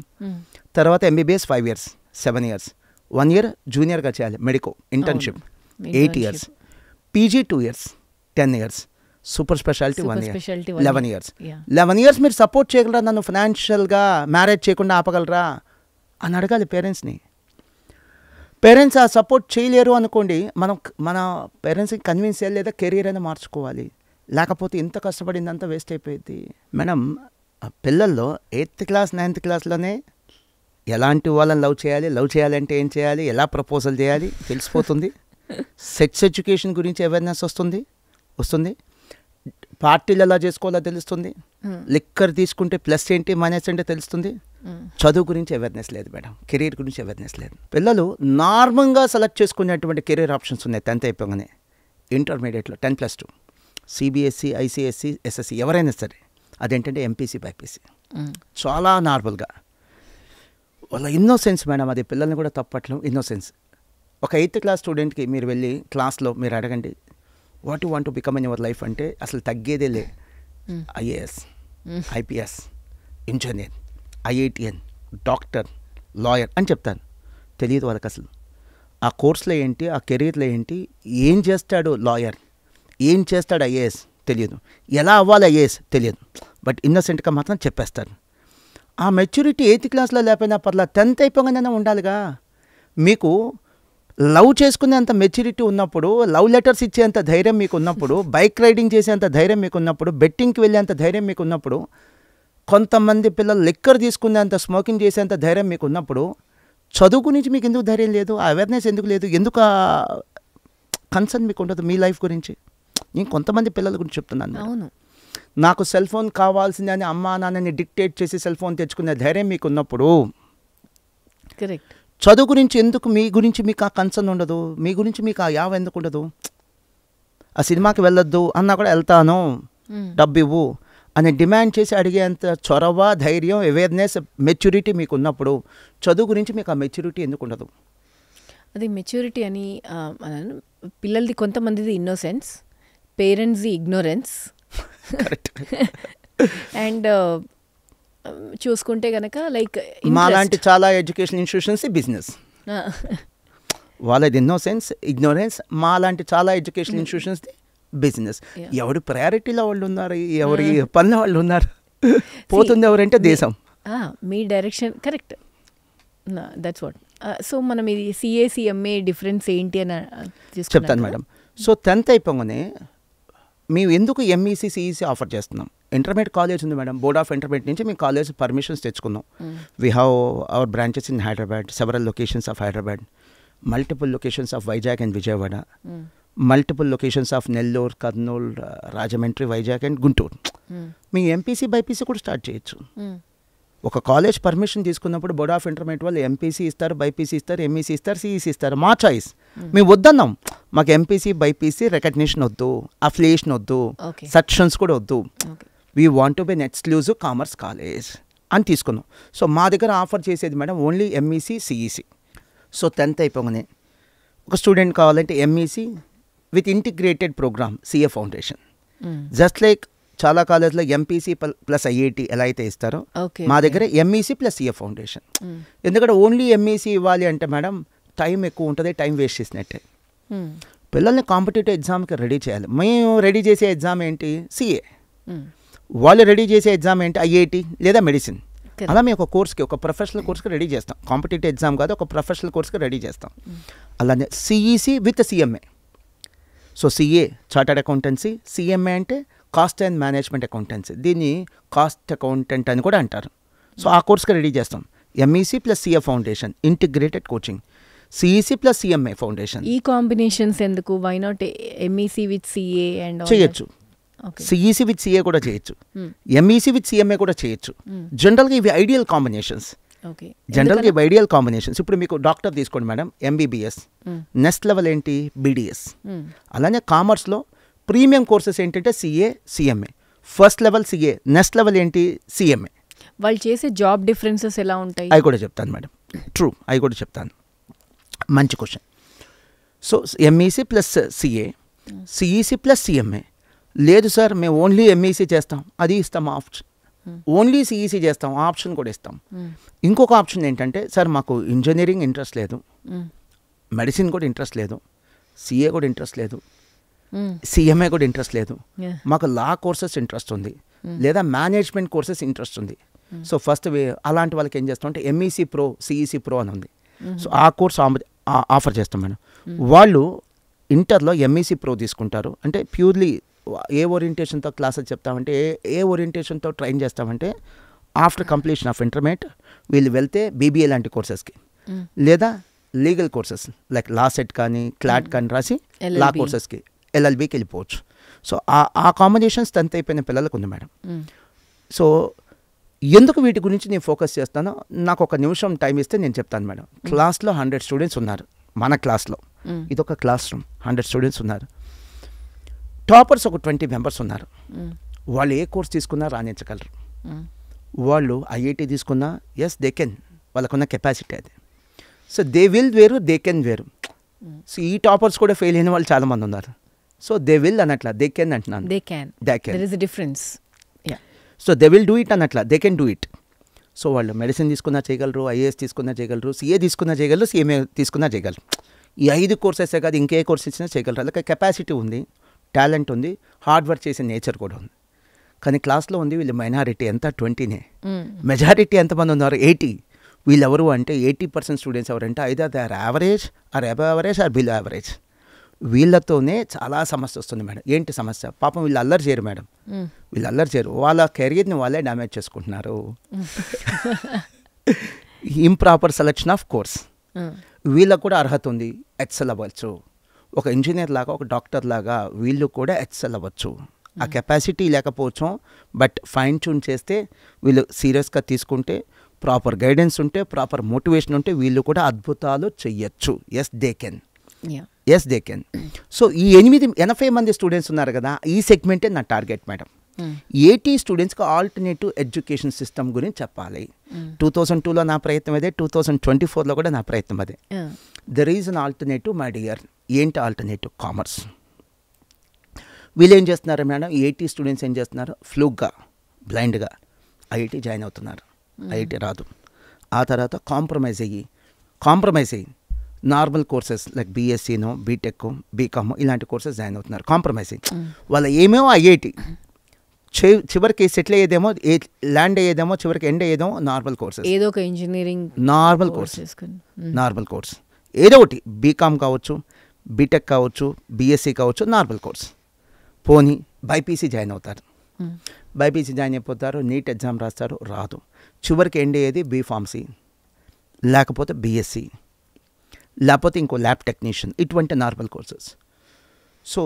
తర్వాత ఎంబీబీఎస్ 5 years 7 years, 1 year జూనియర్గా చేయాలి medico internship 8 years, PG 2 years 10 years, super speciality 1 year 11 years. 11 years మీరు సపోర్ట్ చేయగలరా? నన్ను ఫైనాన్షియల్గా మ్యారేజ్ చేయకుండా ఆపగలరా అని అడగాలి పేరెంట్స్ని. పేరెంట్స్ ఆ సపోర్ట్ చేయలేరు అనుకోండి, మన పేరెంట్స్కి కన్విన్స్ చేయాలి, లేదా కెరీర్ అయినా మార్చుకోవాలి, లేకపోతే ఇంత కష్టపడిందంతా వేస్ట్ అయిపోయింది. మేడం పిల్లల్లో 8th class 9th classలోనే ఎలాంటి వాళ్ళని లవ్ చేయాలంటే ఏం చేయాలి, ఎలా ప్రపోజల్ చేయాలి తెలిసిపోతుంది. సెక్స్ ఎడ్యుకేషన్ గురించి అవేర్నెస్ వస్తుంది. పార్టీలు ఎలా చేసుకోవాలో తెలుస్తుంది. లిక్కర్ తీసుకుంటే ప్లస్ ఏంటి మైనస్ ఏంటో తెలుస్తుంది. చదువు గురించి అవేర్నెస్ లేదు మేడం, కెరీర్ గురించి అవేర్నెస్ లేదు. పిల్లలు నార్మల్గా సెలెక్ట్ చేసుకునేటువంటి కెరీర్ ఆప్షన్స్ ఉన్నాయి 10th అయిపోగానే. ఇంటర్మీడియట్లో 10+2 సిబిఎస్సి, ఐసిఎస్సి, ఎస్ఎస్సి ఎవరైనా సరే, అదేంటంటే ఎంపీసీ బైపీసీ, చాలా నార్మల్గా వాళ్ళ ఇన్నోసెన్స్ మేడం, అది పిల్లల్ని కూడా తప్పట్లేదు. ఇన్నోసెన్స్. ఒక 8th class స్టూడెంట్కి మీరు వెళ్ళి క్లాస్లో మీరు అడగండి, what you want to become in your life అంటే అసలు తగ్గేదే లే. IAS, IPS, engineer, ఐఐటిఎన్, doctor, lawyer అని చెప్తాను. తెలియదు వాళ్ళకి అసలు ఆ కోర్సులో ఏంటి, ఆ కెరీర్లో ఏంటి, ఏం చేస్తాడు లాయర్, ఏం చేస్తాడు ఐఏఎస్ తెలియదు, ఎలా అవ్వాలి ఐఏఎస్ తెలియదు. బట్ ఇన్నోసెంట్గా మాత్రం చెప్పేస్తారు. ఆ మెచ్యూరిటీ 8th classలో లేకపోయినా పర్లేదు, 10th అయిపోగానే ఉండాలిగా. మీకు లవ్ చేసుకునేంత మెచ్యూరిటీ ఉన్నప్పుడు, లవ్ లెటర్స్ ఇచ్చేంత ధైర్యం మీకు ఉన్నప్పుడు, బైక్ రైడింగ్ చేసేంత ధైర్యం మీకు ఉన్నప్పుడు, బెట్టింగ్కి వెళ్ళేంత ధైర్యం మీకు ఉన్నప్పుడు, కొంతమంది పిల్లలు లిక్కర్ తీసుకునేంత, స్మోకింగ్ చేసేంత ధైర్యం మీకు ఉన్నప్పుడు, చదువు గురించి మీకు ఎందుకు ధైర్యం లేదు? ఆ అవేర్నెస్ ఎందుకు లేదు? ఎందుకు ఆ కన్సర్న్ మీకు ఉండదు మీ లైఫ్ గురించి? నేను కొంతమంది పిల్లల గురించి చెప్తున్నాను. అవును, నాకు సెల్ ఫోన్ కావాల్సిందే అని అమ్మా నాన్నని డిక్టేట్ చేసి సెల్ ఫోన్ తెచ్చుకునే ధైర్యం మీకు ఉన్నప్పుడు, కరెక్ట్, చదువు గురించి ఎందుకు, మీ గురించి మీకు ఆ కన్సర్న్ ఉండదు? మీ గురించి మీకు ఆ యావ ఎందుకు ఉండదు? ఆ సినిమాకి వెళ్ళొద్దు అన్నా కూడా వెళ్తాను, డబ్బు ఇవ్వు అని డిమాండ్ చేసి అడిగేంత చొరవ, ధైర్యం, అవేర్నెస్, మెచ్యూరిటీ మీకు ఉన్నప్పుడు, చదువు గురించి మీకు ఆ మెచ్యూరిటీ ఎందుకు ఉండదు? అది మెచ్యూరిటీ అని పిల్లలది కొంతమందిది ఇన్నోసెన్స్, పేరెంట్స్ది ఇగ్నోరెన్స్. అండ్ చూసుకుంటే కనుక లైక్ మాలాంటి చాలా ఎడ్యుకేషన్ ఇన్స్టిట్యూషన్స్ బిజినెస్, వాళ్ళది ఇన్నోసెన్స్, ఇగ్నోరెన్స్. మాలాంటి చాలా ఎడ్యుకేషన్ ఇన్స్టిట్యూషన్స్ బిజినెస్. ఎవరి ప్రయారిటీలో వాళ్ళు ఉన్నారు, ఎవరి పనుల వాళ్ళు ఉన్నారు, పోతుంది ఎవరంటే దేశం. మీ direction correct, that's what. So మనం ఇది సిఏసిఎంఏ డిఫరెన్స్ ఏంటి అని చెప్తాను మేడం. సో 10th అయిపోగానే మేము ఎందుకు ఎంఈసీ, సిఈసీ ఆఫర్ చేస్తున్నాం? ఇంటర్మీడియట్ కాలేజ్ ఉంది మేడం, బోర్డ్ ఆఫ్ ఇంటర్మీడియట్ నుంచి మేము కాలేజ్ పర్మిషన్స్ తెచ్చుకున్నాం. We have our branches in Hyderabad, several locations of Hyderabad, multiple locations of Vizag and Vijayawada, multiple locations of Nellore, Kurnool, Rajahmundry, Vizag and Guntur. Me MPC BiPC కూడా start చేయొచ్చు. ఒక college permission తీసుకున్నప్పుడు board of intermediate వాళ్ళు MPC ఇస్తారు, BiPC ఇస్తారు, ఎంఈసీ ఇస్తారు, సిఈసీ ఇస్తారు. మా చాయిస్. మేము వద్దన్నాం, మాకు ఎంపీసీ బైపీసీ రికగ్నిషన్ వద్దు, అఫిలియేషన్ వద్దు, సెక్షన్స్ కూడా వద్దు, we want to be an exclusive commerce college అని తీసుకున్నాం. సో మా దగ్గర ఆఫర్ చేసేది madam only MEC, CEC. So 10th అయిపోగానే ఒక స్టూడెంట్ కావాలంటే MEC with integrated program, CA foundation. Just like చాలా కాలేజ్లో ఎంపీసీ ప్లస్ ఐఐటి ఎలా అయితే ఇస్తారో, మా దగ్గర ఎంఈసీ ప్లస్ సిఏ ఫౌండేషన్. ఎందుకంటే ఓన్లీ ఎంఈసీ ఇవ్వాలి అంటే మేడం టైం ఎక్కువ ఉంటుంది, టైం వేస్ట్ చేసినట్టే. పిల్లల్ని కాంపిటేటివ్ ఎగ్జామ్కి రెడీ చేయాలి. మేము రెడీ చేసే ఎగ్జామ్ ఏంటి? సిఏ. వాళ్ళు రెడీ చేసే ఎగ్జామ్ ఏంటి? ఐఐటి లేదా మెడిసిన్. అలా మేము ఒక కోర్స్కి, ఒక ప్రొఫెషనల్ కోర్స్కి రెడీ చేస్తాం. కాంపిటేటివ్ ఎగ్జామ్ కాదు, ఒక ప్రొఫెషనల్ కోర్స్కి రెడీ చేస్తాం. అలానే CEC with CMA. So CA chartered accountancy, CMA అంటే కాస్ట్ అండ్ మేనేజ్మెంట్ అకౌంటెన్సీ, దీన్ని కాస్ట్ అకౌంటెంట్ అని కూడా అంటారు. సో ఆ కోర్స్కి రెడీ చేస్తాం. MEC plus CA foundation, integrated coaching, CEC plus CMA foundation. ఈ కాంబినేషన్స్ ఎందుకు? Why not MEC with CA and చేయొచ్చు. సిఈసి విత్ సిఏ కూడా చేయొచ్చు, ఎంఈసి విత్ సిఎంఏ కూడా చేయొచ్చు. జనరల్గా ఇవి ఐడియల్ కాంబినేషన్స్. జనరల్గా ఇవి ఐడియల్ కాంబినేషన్స్. ఇప్పుడు మీకు డాక్టర్ తీసుకోండి మేడం, ఎంబీబీఎస్, నెక్స్ట్ లెవెల్ ఏంటి బీడీఎస్. అలానే కామర్స్లో ప్రీమియం కోర్సెస్ ఏంటంటే CA CMA, first level CA, next level ఏంటి సిఎంఏ. వాళ్ళు చేసే జాబ్ డిఫరెన్సెస్ ఎలా ఉంటాయి అవి కూడా చెప్తాను మేడం. ట్రూ, అవి కూడా చెప్తాను. మంచి question. So MEC plus CA, CEC plus CMA. లేదు సార్ మేము ఓన్లీ ఎంఈసి చేస్తాం, అది ఇస్తాం ఆప్షన్. ఓన్లీ సిఈసి చేస్తాం, ఆప్షన్ కూడా ఇస్తాం. ఇంకొక ఆప్షన్ ఏంటంటే సార్ మాకు ఇంజనీరింగ్ ఇంట్రెస్ట్ లేదు, మెడిసిన్ కూడా ఇంట్రెస్ట్ లేదు, సిఏ కూడా ఇంట్రెస్ట్ లేదు, సిఎంఏ కూడా ఇంట్రెస్ట్ లేదు, మాకు లా కోర్సెస్ ఇంట్రెస్ట్ ఉంది, లేదా మేనేజ్మెంట్ కోర్సెస్ ఇంట్రెస్ట్ ఉంది. సో ఫస్ట్ అలాంటి వాళ్ళకి ఏం చేస్తాం అంటే ఎంఈసి ప్రో, సిఈసి ప్రో అని ఉంది. సో ఆ కోర్స్ ఆఫర్ చేస్తాం మేడం. వాళ్ళు ఇంటర్లో ఎంఈసి ప్రో తీసుకుంటారు. అంటే ప్యూర్లీ ఏ ఓరియంటేషన్తో క్లాసెస్ చెప్తామంటే, ఏ ఓరియంటేషన్తో ట్రైన్ చేస్తామంటే ఆఫ్టర్ కంప్లీషన్ ఆఫ్ ఇంటర్మీడియట్ వీళ్ళు వెళ్తే బీబీఏ లాంటి కోర్సెస్కి, లేదా legal courses like law set కానీ క్లాట్ కానీ రాసి లా కోర్సెస్కి, ఎల్ఎల్బీకి వెళ్ళిపోవచ్చు. సో ఆ కాంబినేషన్స్ 10th అయిపోయిన పిల్లలకు ఉంది మేడం. సో ఎందుకు వీటి గురించి నేను ఫోకస్ చేస్తానో నాకు ఒక నిమిషం టైం ఇస్తే నేను చెప్తాను మేడం. క్లాస్లో 100 స్టూడెంట్స్ ఉన్నారు, మన క్లాస్లో ఇదొక క్లాస్ రూమ్, 100 స్టూడెంట్స్ ఉన్నారు. టాపర్స్ ఒక 20 మెంబర్స్ ఉన్నారు. వాళ్ళు ఏ కోర్స్ తీసుకున్నా రాణించగలరు. వాళ్ళు ఐఐటి తీసుకున్నా ఎస్ దే కెన్, వాళ్ళకున్న కెపాసిటీ అది. సో దే విల్ వేరు, దే కెన్ వేరు. సో ఈ టాపర్స్ కూడా ఫెయిల్ అయిన వాళ్ళు చాలామంది ఉన్నారు. సో దే విల్ అనట్లా, దే కెన్ అంటున్నాను. They can, there is a difference. So they will do it అనట్లా, they can do it. So వాళ్ళు మెడిసిన్ తీసుకున్నా చేయగలరు, ఐఏఎస్ తీసుకున్నా చేయగలరు, సిఏ తీసుకున్నా చేయగలరు, సిఎంఏ తీసుకున్నా చేయగలరు. ఈ 5 కోర్సెసే కాదు, ఇంకే కోర్స్ ఇచ్చినా చేయగలరు. అలాగే కెపాసిటీ ఉంది, టాలెంట్ ఉంది, హార్డ్ వర్క్ చేసే నేచర్ కూడా ఉంది. కానీ క్లాస్లో ఉంది వీళ్ళు మైనారిటీ ఎంత 20నే, మెజారిటీ ఎంతమంది ఉన్నారు 80. వీళ్ళెవరు అంటే 80% స్టూడెంట్స్ ఎవరంటే either they are average, or above average, or below average. వీళ్ళతోనే చాలా సమస్య వస్తుంది మేడం. ఏంటి సమస్య? పాపం వీళ్ళు అల్లరి చేయరు మేడం, వీళ్ళు అల్లరి చేయరు, వాళ్ళ కెరియర్ని వాళ్ళే డ్యామేజ్ చేసుకుంటున్నారు. Improper selection of course. వీళ్ళకు కూడా అర్హత ఉంది, ఎక్సెల్ అవ్వచ్చు. ఒక ఇంజనీర్ లాగా, ఒక డాక్టర్ లాగా వీళ్ళు కూడా ఎక్సెల్ అవ్వచ్చు. ఆ కెపాసిటీ లేకపోవచ్చు, బట్ ఫైన్ ట్యూన్ చేస్తే వీళ్ళు సీరియస్గా తీసుకుంటే, ప్రాపర్ గైడెన్స్ ఉంటే, ప్రాపర్ మోటివేషన్ ఉంటే వీళ్ళు కూడా అద్భుతాలు చెయ్యొచ్చు. Yes they can, yes they can. So ఈ 80 మంది స్టూడెంట్స్ ఉన్నారు కదా, ఈ సెగ్మెంటే నా టార్గెట్ మేడం. 80 స్టూడెంట్స్కి ఆల్టర్నేటివ్ ఎడ్యుకేషన్ సిస్టమ్ గురించి చెప్పాలి. 2002లో నా ప్రయత్నం అదే, 2024లో కూడా నా ప్రయత్నం అదే. There is an alternative my dear. ఏంటి ఆల్టర్నేటివ్? కామర్స్. వీళ్ళు ఏం చేస్తున్నారు మేడం, 80 స్టూడెంట్స్ ఏం చేస్తున్నారు, ఫ్లూక్గా బ్లైండ్గా ఐఐటి జాయిన్ అవుతున్నారు. ఐఐటి రాదు. ఆ తర్వాత కాంప్రమైజ్ అయ్యి నార్మల్ కోర్సెస్ లైక్ బీఎస్సీనో, బీటెక్, బీకామ్ ఇలాంటి కోర్సెస్ జాయిన్ అవుతున్నారు. కాంప్రమైజ్ అయ్యి వాళ్ళ ఏమేమో ఐఐటి, చివరికి సెటిల్ అయ్యేదేమో, ల్యాండ్ అయ్యేదేమో, చివరికి ఎండ్ అయ్యేదేమో నార్మల్ కోర్సెస్, ఏదో ఒక ఇంజనీరింగ్ నార్మల్ కోర్స్ ఏదో ఒకటి, బీకామ్ కావచ్చు, బీటెక్ కావచ్చు, బీఎస్సీ కావచ్చు, నార్మల్ కోర్స్. పోనీ బైపీసీ జాయిన్ అవుతారు, బైపీసీ జాయిన్ అయిపోతారు, నీట్ ఎగ్జామ్ రాస్తారు, రాదు. చివరికి ఎండ్ అయ్యేది బీఫార్మసీ, లేకపోతే బీఎస్సీ, లేకపోతే ఇంకో ల్యాబ్ టెక్నీషియన్, ఇటువంటి నార్మల్ కోర్సెస్. సో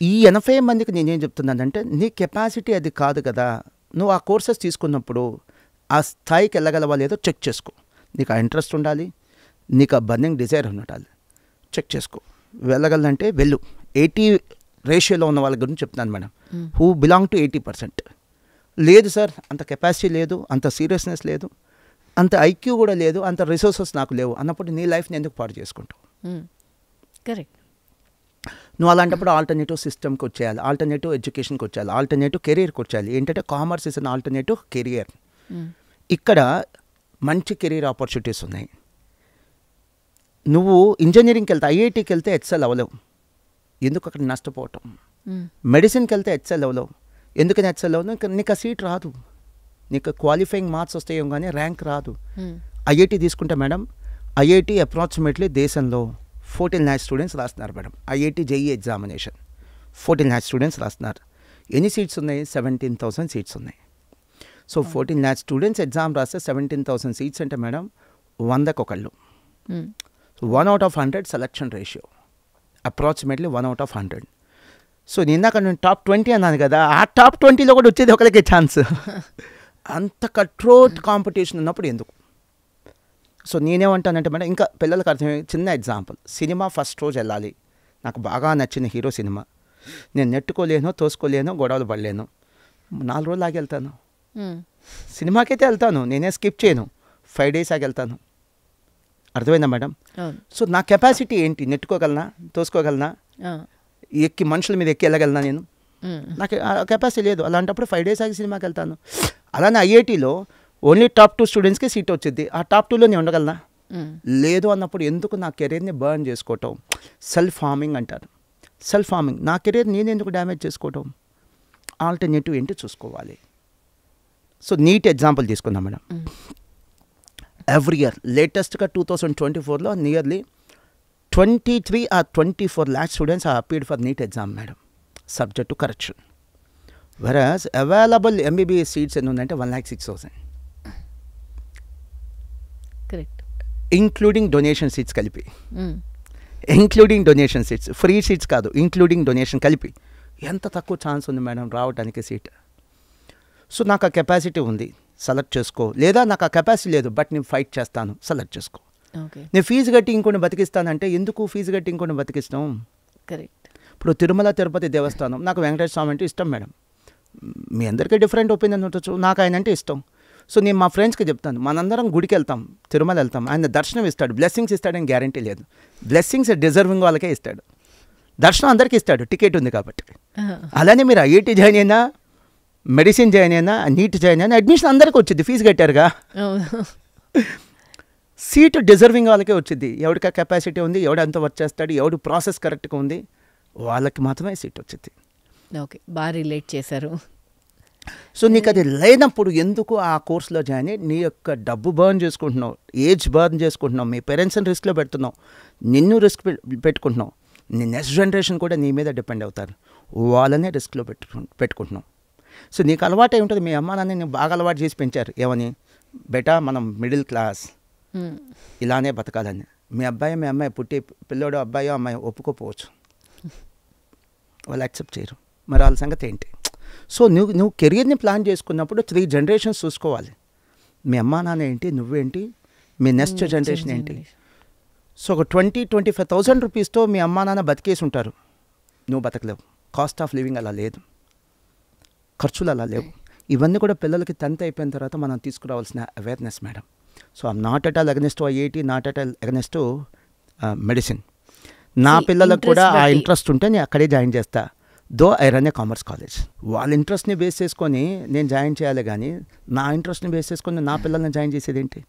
ఈ 80 మందికి నేనేం చెప్తున్నానంటే, నీ కెపాసిటీ అది కాదు కదా, నువ్వు ఆ కోర్సెస్ తీసుకున్నప్పుడు ఆ స్థాయికి వెళ్ళగలవా లేదో చెక్ చేసుకో. నీకు ఆ ఇంట్రెస్ట్ ఉండాలి, నీకు ఆ బర్నింగ్ డిజైర్ ఉండాలి, చెక్ చేసుకో. వెళ్ళగలంటే వెళ్ళు. 80 రేషియోలో ఉన్న వాళ్ళ గురించి చెప్తున్నాను మేడం, హూ బిలాంగ్ టు 80%. లేదు సార్, అంత కెపాసిటీ లేదు, అంత సీరియస్నెస్ లేదు, అంత ఐక్యూ కూడా లేదు, అంత రిసోర్సెస్ నాకు లేవు అన్నప్పుడు నీ లైఫ్ని ఎందుకు పాడు చేసుకుంటావు? కరెక్ట్. నువ్వు అలాంటప్పుడు ఆల్టర్నేటివ్ సిస్టమ్కి వచ్చేయాలి, ఆల్టర్నేటివ్ ఎడ్యుకేషన్కి వచ్చేయాలి, ఆల్టర్నేటివ్ కెరీర్కి వచ్చేయాలి. ఏంటంటే commerce is an alternative career. ఇక్కడ మంచి కెరీర్ ఆపర్చునిటీస్ ఉన్నాయి. నువ్వు ఇంజనీరింగ్కి వెళ్తే, ఐఐటికి వెళ్తే ఎక్సెల్ అవ్వలేవు, ఎందుకు అక్కడ నష్టపోవటం. మెడిసిన్కి వెళ్తే ఎక్సెల్ అవ్వలేవు, ఎందుకని ఎక్సెల్ అవ్వలేవు, నీకు ఆ సీట్ రాదు, నీకు క్వాలిఫైయింగ్ మార్క్స్ వస్తాయేమో కానీ ర్యాంక్ రాదు. ఐఐటి తీసుకుంటే మేడం, ఐఐటి అప్రాక్సిమేట్లీ దేశంలో 14 lakh స్టూడెంట్స్ రాస్తున్నారు madam. IIT JEE examination 14 lakh students రాస్తున్నారు. ఎన్ని సీట్స్ ఉన్నాయి? 17,000 సీట్స్ ఉన్నాయి. సో 14 lakh స్టూడెంట్స్ ఎగ్జామ్ రాస్తే 17,000 సీట్స్ అంటే మేడం 100కి ఒకళ్ళు. 1 out of 100 selection ratio, approximately 1 out of 100. So ఇందాక నేను టాప్ 20 అన్నాను కదా, ఆ టాప్ 20లో కూడా వచ్చేది ఒకరికే ఛాన్స్. అంత కట్రోట్ కాంపిటీషన్ ఉన్నప్పుడు ఎందుకు? సో నేనేమంటానంటే మేడం, ఇంకా పిల్లలకు అర్థమయ్యే చిన్న ఎగ్జాంపుల్, సినిమా ఫస్ట్ రోజు వెళ్ళాలి, నాకు బాగా నచ్చిన హీరో సినిమా, నేను నెట్టుకోలేను, తోసుకోలేను, గొడవలు పడలేను, 4 రోజులు ఆగి వెళ్తాను. సినిమాకైతే వెళ్తాను, నేనే స్కిప్ చేయను, 5 days ఆగి వెళ్తాను. అర్థమైందా మేడం? సో నా కెపాసిటీ ఏంటి? నెట్టుకోగలనా, తోసుకోగలనా, ఎక్కి మనుషుల మీద ఎక్కి వెళ్ళగలనా? నేను నాకు కెపాసిటీ లేదు. అలాంటప్పుడు 5 days ఆగి సినిమాకి వెళ్తాను. అలానే ఐఐటీలో ఓన్లీ టాప్ 2 స్టూడెంట్స్కి సీట్ వచ్చింది, ఆ టాప్ 2లో నేను ఉండగలనా? లేదు అన్నప్పుడు ఎందుకు నా కెరీర్ని బర్న్ చేసుకోవటం? సెల్ఫ్ హార్మింగ్ అంటారు. సెల్ఫ్ హార్మింగ్, నా కెరీర్ నేను ఎందుకు డ్యామేజ్ చేసుకోవటం? ఆల్టర్నేటివ్ ఏంటి చూసుకోవాలి. సో నీట్ ఎగ్జాంపుల్ తీసుకుందాం మేడం. ఎవ్రీ ఇయర్ లేటెస్ట్గా 2024లో nearly 23 or 24 lakh students are appeared for NEET exam madam, subject to correction. Whereas available MBBS seats ఎన్ని ఉందంటే 1,06,000, కరెక్ట్, ఇంక్లూడింగ్ డొనేషన్ సీట్స్ కలిపి. Including donation seats, free seats కాదు, including donation కలిపి. ఎంత తక్కువ chance ఉంది మేడం రావడానికి సీట్? సో నాకు ఆ కెపాసిటీ ఉంది, సెలెక్ట్ చేసుకో. లేదా నాకు ఆ కెపాసిటీ లేదు, బట్ నేను ఫైట్ చేస్తాను, సెలెక్ట్ చేసుకో. నేను ఫీజు కట్టి ఇంకొని బతికిస్తానంటే ఎందుకు ఫీజు కట్టి ఇంకొని బతికిస్తాం? కరెక్ట్. ఇప్పుడు తిరుమల తిరుపతి దేవస్థానం, నాకు వెంకటేశ్వర స్వామి అంటే ఇష్టం మేడం. మీ అందరికీ డిఫరెంట్ ఒపీనియన్ ఉండొచ్చు, నాకు ఆయన అంటే ఇష్టం. సో నేను మా ఫ్రెండ్స్కి చెప్తాను, మనందరం గుడికి వెళ్తాం, తిరుమల వెళ్తాం, ఆయన దర్శనం ఇస్తాడు, బ్లెస్సింగ్స్ ఇస్తాడని గ్యారంటీ లేదు. బ్లెస్సింగ్స్ డిజర్వింగ్ వాళ్ళకే ఇస్తాడు, దర్శనం అందరికీ ఇస్తాడు, టికెట్ ఉంది కాబట్టి. అలానే మీరు ఐఐటీ జాయిన్ అయినా, మెడిసిన్ జాయిన్ అయినా, నీట్ జాయిన్ అయినా అడ్మిషన్ అందరికీ వచ్చింది, ఫీజు కట్టారుగా. సీటు డిజర్వింగ్ వాళ్ళకే వచ్చింది. ఎవరికి కెపాసిటీ ఉంది, ఎవడు ఎంత వర్క్ చేస్తాడు, ఎవడు ప్రాసెస్ కరెక్ట్గా ఉంది, వాళ్ళకి మాత్రమే సీట్ వచ్చింది. ఓకే, బాగా రిలేట్ చేశారు. సో నీకు అది లేనప్పుడు ఎందుకు ఆ కోర్సులో జాయిన్ అయ్యి నీ యొక్క డబ్బు బర్న్ చేసుకుంటున్నావు, ఏజ్ బర్న్ చేసుకుంటున్నావు, మీ పేరెంట్స్ని రిస్క్లో పెడుతున్నావు, నిన్ను రిస్క్ పెట్టుకుంటున్నావు, నీ నెక్స్ట్ జనరేషన్ కూడా నీ మీద డిపెండ్ అవుతారు, వాళ్ళనే రిస్క్లో పెట్టుకుంటున్నావు. సో నీకు అలవాటు అయి ఉంటుంది, మీ అమ్మ నాన్న నేను బాగా అలవాటు చేసి పెంచారు, ఏమని, బెటా మనం మిడిల్ క్లాస్ ఇలానే బతకాలని. మీ అమ్మాయి పుట్టి పిల్లోడు అబ్బాయో అమ్మాయి ఒప్పుకోపోవచ్చు, వాళ్ళు యాక్సెప్ట్ చేయరు, మరి వాళ్ళ సంగతి ఏంటి? సో నువ్వు కెరియర్ని ప్లాన్ చేసుకున్నప్పుడు 3 generations చూసుకోవాలి. మీ అమ్మా నాన్న ఏంటి, నువ్వేంటి, మీ నెక్స్ట్ జనరేషన్ ఏంటి. సో ఒక 20-25,000 రూపీస్తో మీ అమ్మా నాన్న బతికేసి ఉంటారు, నువ్వు బతకలేవు. కాస్ట్ ఆఫ్ లివింగ్ అలా లేదు, ఖర్చులు అలా లేవు. ఇవన్నీ కూడా పిల్లలకి 10th అయిపోయిన తర్వాత మనం తీసుకురావాల్సిన awareness madam. So I'm not at all against IIT, not at all against medicine. నా పిల్లలకు కూడా ఆ ఇంట్రెస్ట్ ఉంటే నేను అక్కడే జాయిన్ చేస్తా. Though I run A commerce college. వాళ్ళ ఇంట్రెస్ట్ని బేస్ చేసుకొని నేను జాయిన్ చేయాలి, కానీ నా ఇంట్రెస్ట్ని బేస్ చేసుకొని నా పిల్లల్ని జాయిన్ చేసేది ఏంటి?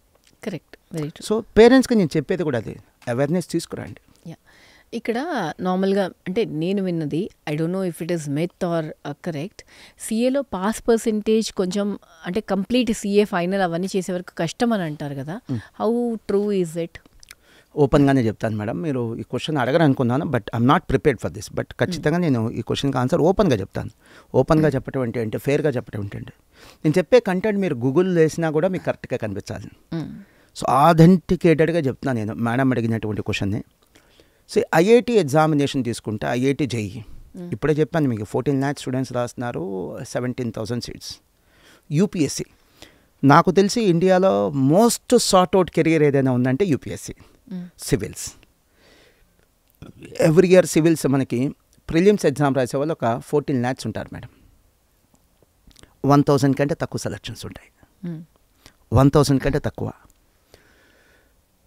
Correct, very true. సో పేరెంట్స్కి నేను చెప్పేది కూడా అదే, అవేర్నెస్ తీసుకురండి. ఇక్కడ నార్మల్గా అంటే నేను విన్నది, I don't know if it is myth or correct, సిఏలో పాస్ పర్సెంటేజ్ కొంచెం అంటే కంప్లీట్ సిఏ ఫైనల్ అవన్నీ చేసే వరకు కష్టం అని అంటారు కదా, హౌ ట్రూ ఈజ్ ఇట్? ఓపెన్గానే చెప్తాను మేడం, మీరు ఈ క్వశ్చన్ అడగరు అనుకున్నాను, but I'm not prepared for this. But ఖచ్చితంగా నేను ఈ క్వశ్చన్కి ఆన్సర్ ఓపెన్గా చెప్తాను. ఓపెన్గా చెప్పడం అంటే ఫేర్గా చెప్పడం ఏంటంటే, నేను చెప్పే కంటెంట్ మీరు గూగుల్ వేసినా కూడా మీకు కరెక్ట్గా కనిపించాలి. సో ఆథెంటికేటెడ్గా చెప్తున్నాను నేను మేడం అడిగినటువంటి క్వశ్చన్ని. సో ఐఐటి ఎగ్జామినేషన్ తీసుకుంటే ఐఐటి జేఈ ఇప్పుడే చెప్పాను మీకు 14 lakh స్టూడెంట్స్ రాస్తున్నారు, 17,000 సీట్స్. యూపీఎస్సి నాకు తెలిసి ఇండియాలో మోస్ట్ సార్ట్ అవుట్ కెరియర్ ఏదైనా ఉందంటే UPSC civils. Every year civils మనకి ప్రిలిమ్స్ ఎగ్జామ్ రాసే వాళ్ళు ఒక 14 lakhs ఉంటారు మేడం. 1,000 కంటే తక్కువ సెలక్షన్స్ ఉంటాయి, 1,000 కంటే తక్కువ.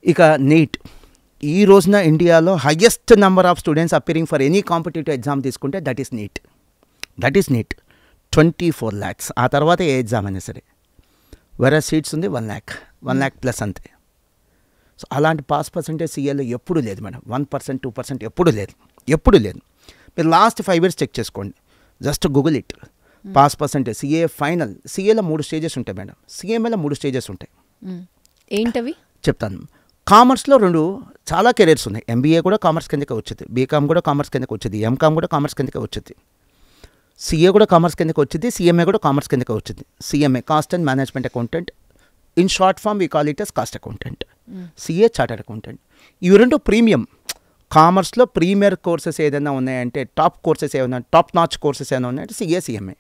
ఇక నీట్ ఈ రోజున ఇండియాలో highest number of students appearing for any competitive exam తీసుకుంటే దట్ ఈస్ నీట్. 24 lakhs. ఆ తర్వాత ఏ ఎగ్జామ్ అయినా సరే, వేరే సీట్స్ ఉంది 1 lakh ప్లస్ అంతే. సో అలాంటి పాస్ పర్సెంటేజ్ సీఏలో ఎప్పుడు లేదు మేడం, 1%, 2% ఎప్పుడు లేదు. మీరు లాస్ట్ 5 years చెక్ చేసుకోండి, just Google it. Pass percentage CA final, సిఏలో 3 stages ఉంటాయి మేడం, సిఏఎంఏలో 3 stages ఉంటాయి. ఏంటవి చెప్తాను. కామర్స్లో 2 చాలా కెరీర్స్ ఉన్నాయి. ఎంబీఏ కూడా కామర్స్ కిందకే వచ్చింది, బీకామ్ కూడా కామర్స్ కిందకి వచ్చింది, ఎంకామ్ కూడా కామర్స్ కిందకే వచ్చింది, సిఏ కూడా కామర్స్ కిందకి వచ్చింది, సిఎంఏ కూడా కామర్స్ కిందకే వచ్చింది. CMA cost and management accountant, in short form we call it as cost accountant. CA chartered accountant. ఇవి 2 ప్రీమియం. కామర్స్లో ప్రీమియర్ కోర్సెస్ ఏదైనా ఉన్నాయంటే, టాప్ కోర్సెస్ ఏమైనా, టాప్ నాచ్ కోర్సెస్ ఏమైనా ఉన్నాయంటే సిఏ, సిఎంఏ.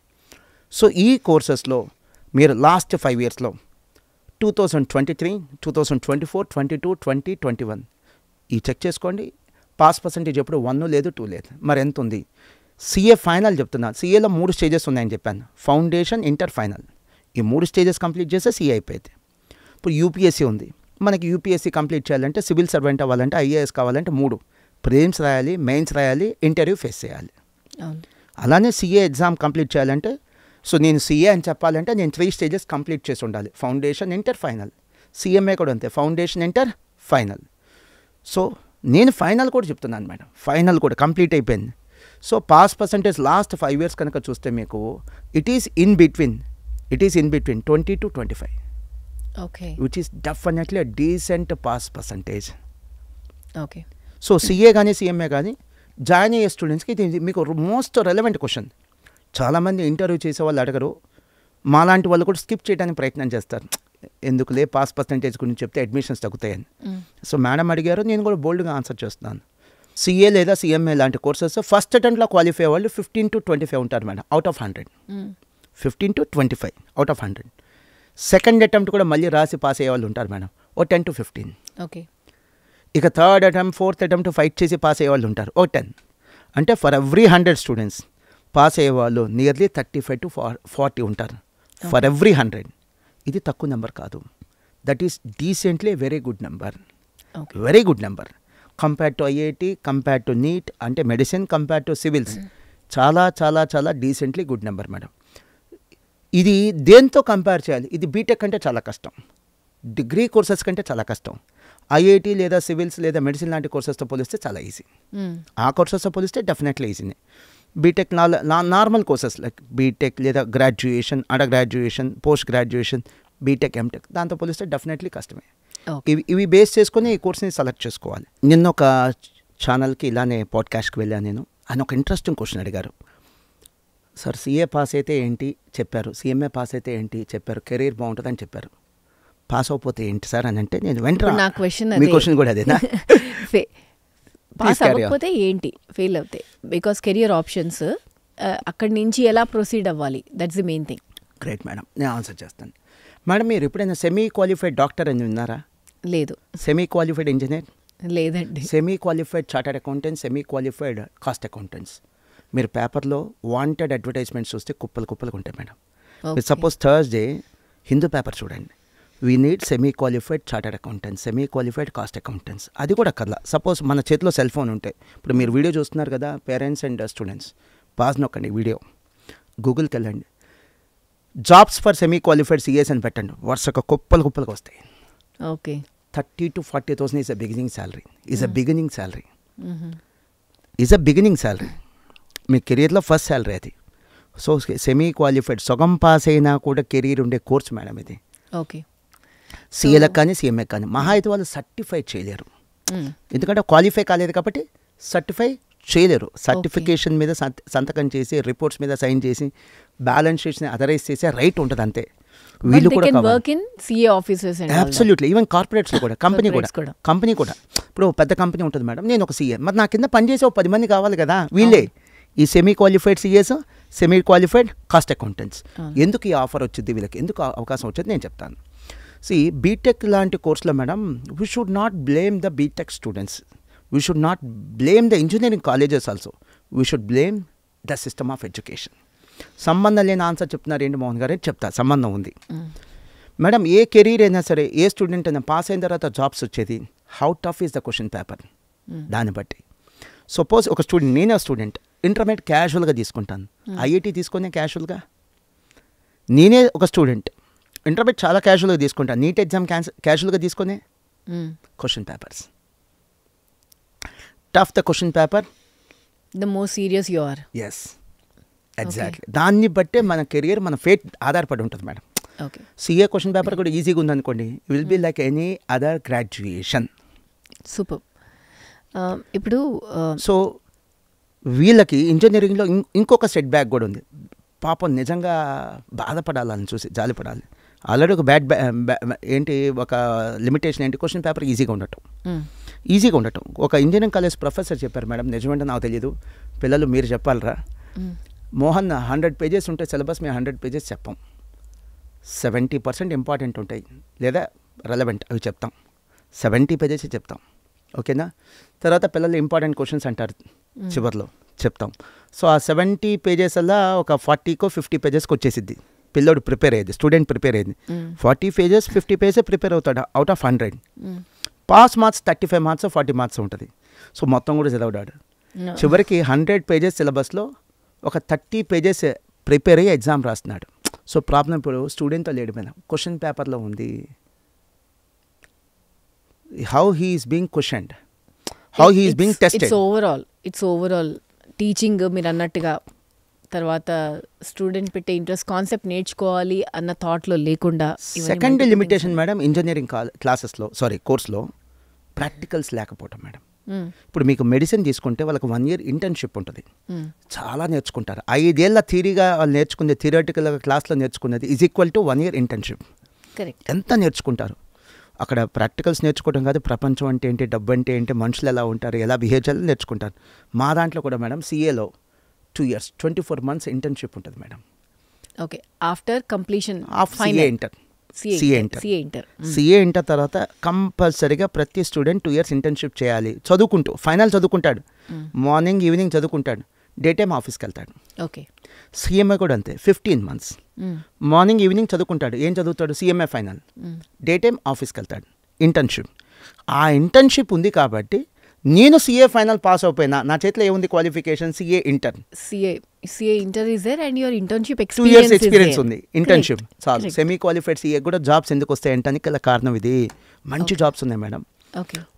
సో ఈ కోర్సెస్లో మీరు లాస్ట్ 5 ఇయర్స్లో 2023, 2024, 22, 20, 21 ఈ చెక్ చేసుకోండి. పాస్ పర్సెంటేజ్ ఎప్పుడు 1 లేదు, 2 లేదు. మరి ఎంత ఉంది? సిఏ ఫైనల్ చెప్తున్నా. సిఏలో 3 స్టేజెస్ ఉన్నాయని చెప్పాను. Foundation, inter, final. ఈ 3 స్టేజెస్ కంప్లీట్ చేస్తే సిఏ అయిపోయింది. ఇప్పుడు యూపీఎస్సీ ఉంది. మనకి యూపీఎస్సీ కంప్లీట్ చేయాలంటే, సివిల్ సర్వెంట్ అవ్వాలంటే, ఐఏఎస్ కావాలంటే 3 ప్రిలిమ్స్ రాయాలి, మెయిన్స్ రాయాలి, ఇంటర్వ్యూ ఫేస్ చేయాలి. అలానే సిఏ ఎగ్జామ్ కంప్లీట్ చేయాలంటే, సో నేను సిఏ అని చెప్పాలంటే నేను 3 స్టేజెస్ కంప్లీట్ చేసి ఉండాలి. Foundation, inter, final. సిఎంఏ కూడా అంతే, ఫౌండేషన్, ఇంటర్, ఫైనల్. సో నేను ఫైనల్ కూడా చెప్తున్నాను మేడం. ఫైనల్ కూడా కంప్లీట్ అయిపోయింది. So pass percentage last 5 years కనుక చూస్తే మీకు it is in between 20 to 25. Okay. Which is definitely a decent pass percentage. Okay. So CA కానీ సిఎంఏ కానీ జాయిన్ అయ్యే స్టూడెంట్స్కి ఇది మీకు మోస్ట్ రెలవెంట్ క్వశ్చన్. చాలామంది ఇంటర్వ్యూ చేసే వాళ్ళు అడగరు. మాలాంటి వాళ్ళు కూడా స్కిప్ చేయడానికి ప్రయత్నం చేస్తారు. ఎందుకులే పాస్ పర్సంటేజ్ గురించి చెప్తే అడ్మిషన్స్ తగ్గుతాయని. సో మేడం అడిగారు, నేను కూడా బోల్డ్గా ఆన్సర్ చేస్తున్నాను. సిఏ లేదా సిఎంఏ లాంటి కోర్సెస్ ఫస్ట్ అటెంప్ట్లో క్వాలిఫై వాళ్ళు 15 to 25 ఉంటారు madam, out of 100. 15 to 25 out of 100. Second attempt కూడా మళ్ళీ రాసి పాస్ అయ్యే వాళ్ళు ఉంటారు మేడం, ఓ 10 to 15. ఓకే. ఇక third attempt, fourth attempt fight చేసి పాస్ అయ్యే వాళ్ళు ఉంటారు, ఓ 10. అంటే ఫర్ ఎవ్రీ 100 స్టూడెంట్స్ పాస్ అయ్యే వాళ్ళు నియర్లీ 35 to 40 ఉంటారు ఫర్ ఎవ్రీ 100. ఇది తక్కువ నెంబర్ కాదు. That is decently very good number. Very good number compare to IIT, compare to NEET, అంటే మెడిసిన్, కంపేర్ టు సివిల్స్. చాలా చాలా చాలా డీసెంట్లీ గుడ్ నెంబర్ మేడం. ఇది దేంతో కంపేర్ చేయాలి? ఇది బీటెక్ కంటే చాలా కష్టం, డిగ్రీ కోర్సెస్ కంటే చాలా కష్టం. ఐఐటి లేదా సివిల్స్ లేదా మెడిసిన్ లాంటి కోర్సెస్తో పోలిస్తే చాలా ఈజీ. ఆ కోర్సెస్తో పోలిస్తే డెఫినెట్లీ ఈజీనే. BTech normal courses like BTech లేదా graduation, under graduation, post graduation, BTech, MTech, దాంతో పోలిస్తే డెఫినెట్లీ కష్టమే. ఇవి బేస్ చేసుకొని ఈ కోర్స్ని సెలెక్ట్ చేసుకోవాలి. నిన్న ఒక ఛానల్కి ఇలానే పాడ్కాస్ట్కి వెళ్ళాను నేను. ఆయన ఒక ఇంట్రెస్టింగ్ క్వశ్చన్ అడిగారు. సార్ సిఏ పాస్ అయితే ఏంటి చెప్పారు, సిఎంఏ పాస్ అయితే ఏంటి చెప్పారు, కెరీర్ బాగుంటుందని చెప్పారు, పాస్ అయిపోతే ఏంటి సార్ అని అంటే నేను వెంటనే నా క్వశ్చన్ మీ క్వశ్చన్ కూడా అదేనా? పాస్ అవ్వకపోతే ఏంటి, ఫెయిల్ అవుతే, బికాస్ కెరియర్ ఆప్షన్స్ అక్కడి నుంచి ఎలా ప్రొసీడ్ అవ్వాలి, that's the main thing. Great madam, నేను ఆన్సర్ చేస్తాను. మేడం మీరు ఎప్పుడైనా సెమీ క్వాలిఫైడ్ డాక్టర్ అని విన్నారా? లేదు. Semi qualified engineer? లేదండి. Semi qualified chartered accountants, semi qualified cost accountants. మీరు పేపర్లో వాంటెడ్ అడ్వర్టైజ్మెంట్స్ చూస్తే కుప్పలు కుప్పలు ఉంటాయి మేడం. మీరు సపోజ్ థర్స్డే హిందూ పేపర్ చూడండి, we need semi qualified chartered accountants, semi qualified cost accountants. అది కూడా కల్లా సపోజ్ మన చేతిలో సెల్ ఫోన్ ఉంటే, ఇప్పుడు మీరు వీడియో చూస్తున్నారు కదా, పేరెంట్స్ అండ్ స్టూడెంట్స్, పాజ్ నొక్కండి వీడియో, గూగుల్కి వెళ్ళండి, jobs for semi qualified CS అని పెట్టండి, వరుసగా కుప్పలు కుప్పలకు వస్తాయి. Okay. 30,000 to 40,000 is a beginning salary. Is a beginning salary. Is a beginning salary. మీ కెరీర్లో ఫస్ట్ శాలరీ అది. సో సెమీ క్వాలిఫైడ్ సగం పాస్ అయినా కూడా కెరీర్ ఉండే కోర్స్ మేడం ఇది. ఓకే. సిఏలకు కానీ సిఎంఏ కానీ మహా అయితే వాళ్ళు సర్టిఫై చేయలేరు, ఎందుకంటే క్వాలిఫై కాలేదు కాబట్టి సర్టిఫై చేయలేరు. సర్టిఫికేషన్ మీద సంతకం చేసి, రిపోర్ట్స్ మీద సైన్ చేసి, బ్యాలెన్స్ షీట్స్ని అథరైజ్ చేసే రైట్ ఉంటుంది అంతే. వీళ్ళు కూడా అబ్సల్యూట్లీ, ఈవెన్ కార్పొరేట్స్లో కూడా, కంపెనీ కూడా ఇప్పుడు పెద్ద కంపెనీ ఉంటుంది మేడం, నేను ఒక సీఏ, మరి నా కింద పనిచేసే 10 మంది కావాలి కదా, వీళ్ళే ఈ semi qualified CIs, semi qualified cost accountants. ఎందుకు ఈ ఆఫర్ వచ్చింది వీళ్ళకి, ఎందుకు అవకాశం వచ్చింది నేను చెప్తాను. బీటెక్ లాంటి కోర్సులో madam, we should not blame the BTech students, we should not blame the engineering colleges also, we should blame the system of education. సంబంధం లేని ఆన్సర్ చెప్తున్నారు ఏంటి మోహన్ గారు, చెప్తా, సంబంధం ఉంది మేడం. ఏ కెరీర్ అయినా సరే, ఏ స్టూడెంట్ అయినా పాస్ అయిన తర్వాత జాబ్స్ వచ్చేది how tough is the question paper, దాన్ని బట్టి. సపోజ్ ఒక స్టూడెంట్, నేనే స్టూడెంట్, ఇంటర్మీడియట్ క్యాజువల్గా తీసుకుంటాను, ఐఐటి తీసుకునే క్యాజువల్గా. నేనే ఒక స్టూడెంట్, ఇంటర్మీడియట్ చాలా క్యాజువల్గా తీసుకుంటాను, నీట్ ఎగ్జామ్ క్యాజువల్గా తీసుకునే. Question papers tough, the question paper the more serious you are. Yes, exactly. దాన్ని బట్టే మన కెరియర్, మన ఫేట్ ఆధారపడి ఉంటుంది మేడం. సిఏ క్వశ్చన్ పేపర్ కూడా ఈజీగా ఉందనుకోండి, will be like any other graduation. Super. ఇప్పుడు సో వీళ్ళకి ఇంజనీరింగ్లో ఇంకొక సెట్ బ్యాక్ కూడా ఉంది. పాపం నిజంగా బాధపడాలని చూసి జాలిపడాలి. ఆల్రెడీ ఒక ఏంటి ఒక లిమిటేషన్ ఏంటి, క్వశ్చన్ పేపర్ ఈజీగా ఉండటం. ఒక ఇంజనీరింగ్ కాలేజ్ ప్రొఫెసర్ చెప్పారు మేడం, నిజమంటే నాకు తెలియదు, పిల్లలు మీరు చెప్పాలరా, మోహన్ 100 పేజెస్ ఉంటే సిలబస్ మేము 100 పేజెస్ చెప్పాం, 70% ఇంపార్టెంట్ ఉంటాయి లేదా రెలవెంట్ అవి చెప్తాం, 70 పేజెస్ చెప్తాం. ఓకేనా? తర్వాత పిల్లలు ఇంపార్టెంట్ క్వశ్చన్స్ అంటారు చివరిలో చెప్తాం. సో ఆ 70 పేజెస్ అలా ఒక 40కో 50 పేజెస్కి వచ్చేసిద్ది. పిల్లోడు ప్రిపేర్ అయ్యేది, స్టూడెంట్ ప్రిపేర్ అయ్యేది. 40 పేజెస్ 50 పేజెస్ ప్రిపేర్ అవుతాడు out of 100. Pass marks 35 marks 40 marks ఉంటుంది. సో మొత్తం కూడా చదవడాడు. చివరికి 100 పేజెస్ సిలబస్లో ఒక 30 పేజెస్ ప్రిపేర్ అయ్యి ఎగ్జామ్ రాస్తున్నాడు. సో ప్రాబ్లం ఇప్పుడు స్టూడెంట్తో లేడు మీద, క్వశ్చన్ పేపర్లో ఉంది. How he is being questioned, how he is being tested. It's overall teaching మీరు అన్నట్టుగా, తర్వాత స్టూడెంట్ పెట్టే ఇంట్రెస్ట్, కాన్సెప్ట్ నేర్చుకోవాలి అన్న థాట్లో లేకుండా. సెకండ్ లిమిటేషన్ మేడం, ఇంజనీరింగ్ కోర్స్లో ప్రాక్టికల్స్ లేకపోవటం మేడం. ఇప్పుడు మీకు మెడిసిన్ తీసుకుంటే వాళ్ళకి 1 year ఇంటర్న్షిప్ ఉంటుంది. చాలా నేర్చుకుంటారు. 5 ఏళ్ళ థియరీగా వాళ్ళు నేర్చుకునే, థియరిటికల్గా క్లాస్లో నేర్చుకునేది is equal to 1 year internship. Correct. ఎంత నేర్చుకుంటారు అక్కడ. ప్రాక్టికల్స్ నేర్చుకోవడం కాదు, ప్రపంచం అంటే ఏంటి, డబ్బు అంటే ఏంటి, మనుషులు ఎలా ఉంటారు, ఎలా బిహేవ్ చేయాలి నేర్చుకుంటారు. మా దాంట్లో కూడా మేడం సిఏలో 2 years 24 months ఇంటర్న్షిప్ ఉంటుంది madam. Okay. After completion of CA inter తర్వాత కంపల్సరీగా ప్రతి స్టూడెంట్ 2 years ఇంటర్న్షిప్ చేయాలి. ఫైనల్ చదువుకుంటాడు, మార్నింగ్ ఈవినింగ్ చదువుకుంటాడు, డే టైమ్ ఆఫీస్కి వెళ్తాడు. ఓకే. సిఎంఏ కూడా అంతే, 15 months మార్నింగ్ ఈవినింగ్ చదువుకుంటాడు. ఏం చదువుతాడు? సిఎంఏ ఫైనల్, డే టైమ్ ఆఫీస్కి వెళ్తాడు, ఇంటర్న్షిప్. ఆ ఇంటర్న్షిప్ ఉంది కాబట్టి నేను సిఏ ఫైనల్ పాస్ అయిపోయినా నా చేతిలో ఏముంది qualification, CA inter. CA inter is there and your internship 2 years experience ఉంది, ఇంటర్న్షిప్ చాలు. సెమీ క్వాలిఫైడ్ సిఏ కూడా జాబ్స్ ఎందుకు వస్తాయి అంటానికి గల కారణం ఇది. మంచి జాబ్స్ ఉన్నాయి మేడం.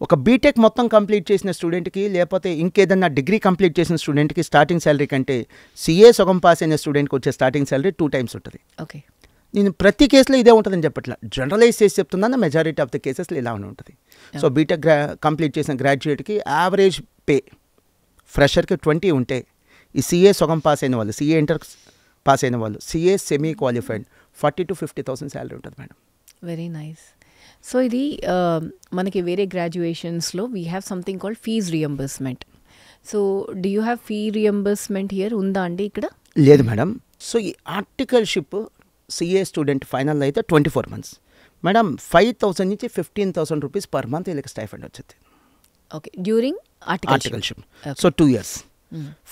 ఒక బీటెక్ మొత్తం కంప్లీట్ చేసిన స్టూడెంట్కి, లేకపోతే ఇంకేదన్నా డిగ్రీ కంప్లీట్ చేసిన స్టూడెంట్కి స్టార్టింగ్ శాలరీ కంటే సిఏ సగం పాస్ అయిన స్టూడెంట్కి వచ్చే స్టార్టింగ్ శాలరీ 2 times ఉంటుంది. ఓకే. నేను ప్రతి కేసులో ఇదే ఉంటుందని చెప్పట్లా, జనరలైజ్ చేసి చెప్తున్నాను. మెజారిటీ ఆఫ్ ద కేసెస్లో ఇలానే ఉంటుంది. సో బీటెక్ కంప్లీట్ చేసిన గ్రాడ్యుయేట్కి యావరేజ్ పే ఫ్రెషర్కి 20 ఉంటే, ఈ సిఏ సగం పాస్ అయిన వాళ్ళు, సిఏ ఇంటర్ పాస్ అయిన వాళ్ళు, CA semi qualified 40,000 to 50,000 salary ఉంటుంది మేడం. Very nice. సో ఇది మనకి వేరే గ్రాడ్యుయేషన్స్లో we have something called fees reimbursement. So do you have fee reimbursement here ఉందా అండి ఇక్కడ? లేదు మేడం. సో ఈ ఆర్టికల్షిప్ సిఏ స్టూడెంట్ ఫైనల్ అయితే 24 months మేడం. 5,000 నుంచి 15,000 రూపీస్ పర్ మంత్ వీళ్ళకి స్టైఫండ్ వచ్చింది. Okay. During articleship. So 2 years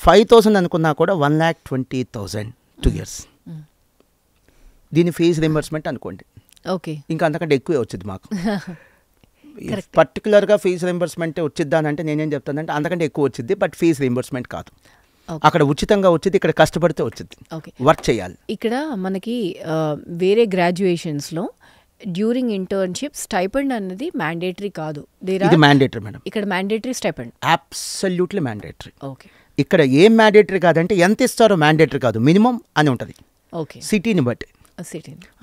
5,000 అనుకున్నా కూడా 1,20,000 2 years. దీని ఫీజు రింబర్స్మెంట్ అనుకోండి. ఓకే. ఇంకా అంతకంటే ఎక్కువే వచ్చింది మాకు. పర్టికులర్గా ఫీజు రింబర్స్మెంట్ వచ్చిద్దా అని అంటే నేనేం చెప్తానంటే అంతకంటే ఎక్కువ వచ్చింది, బట్ ఫీజు రింబర్స్మెంట్ కాదు. అక్కడ ఉచితంగా వచ్చింది, ఇక్కడ కష్టపడితే వచ్చింది, వర్క్ చేయాలి. ఇక్కడ మనకి వేరే గ్రాడ్యుయేషన్స్లో డ్యూరింగ్ ఇంటర్న్షిప్ స్టైపెండ్ అనేది మ్యాండేటరీ కాదు. ఇది మ్యాండేటరీ మేడం. ఇక్కడ mandatory stipend absolutely mandatory. Okay. ఇక్కడ ఏం మ్యాండేటరీ కాదంటే ఎంత ఇస్తారో మ్యాండేటరీ కాదు, మినిమం అని ఉంటుంది. ఓకే. సిటీని బట్టి.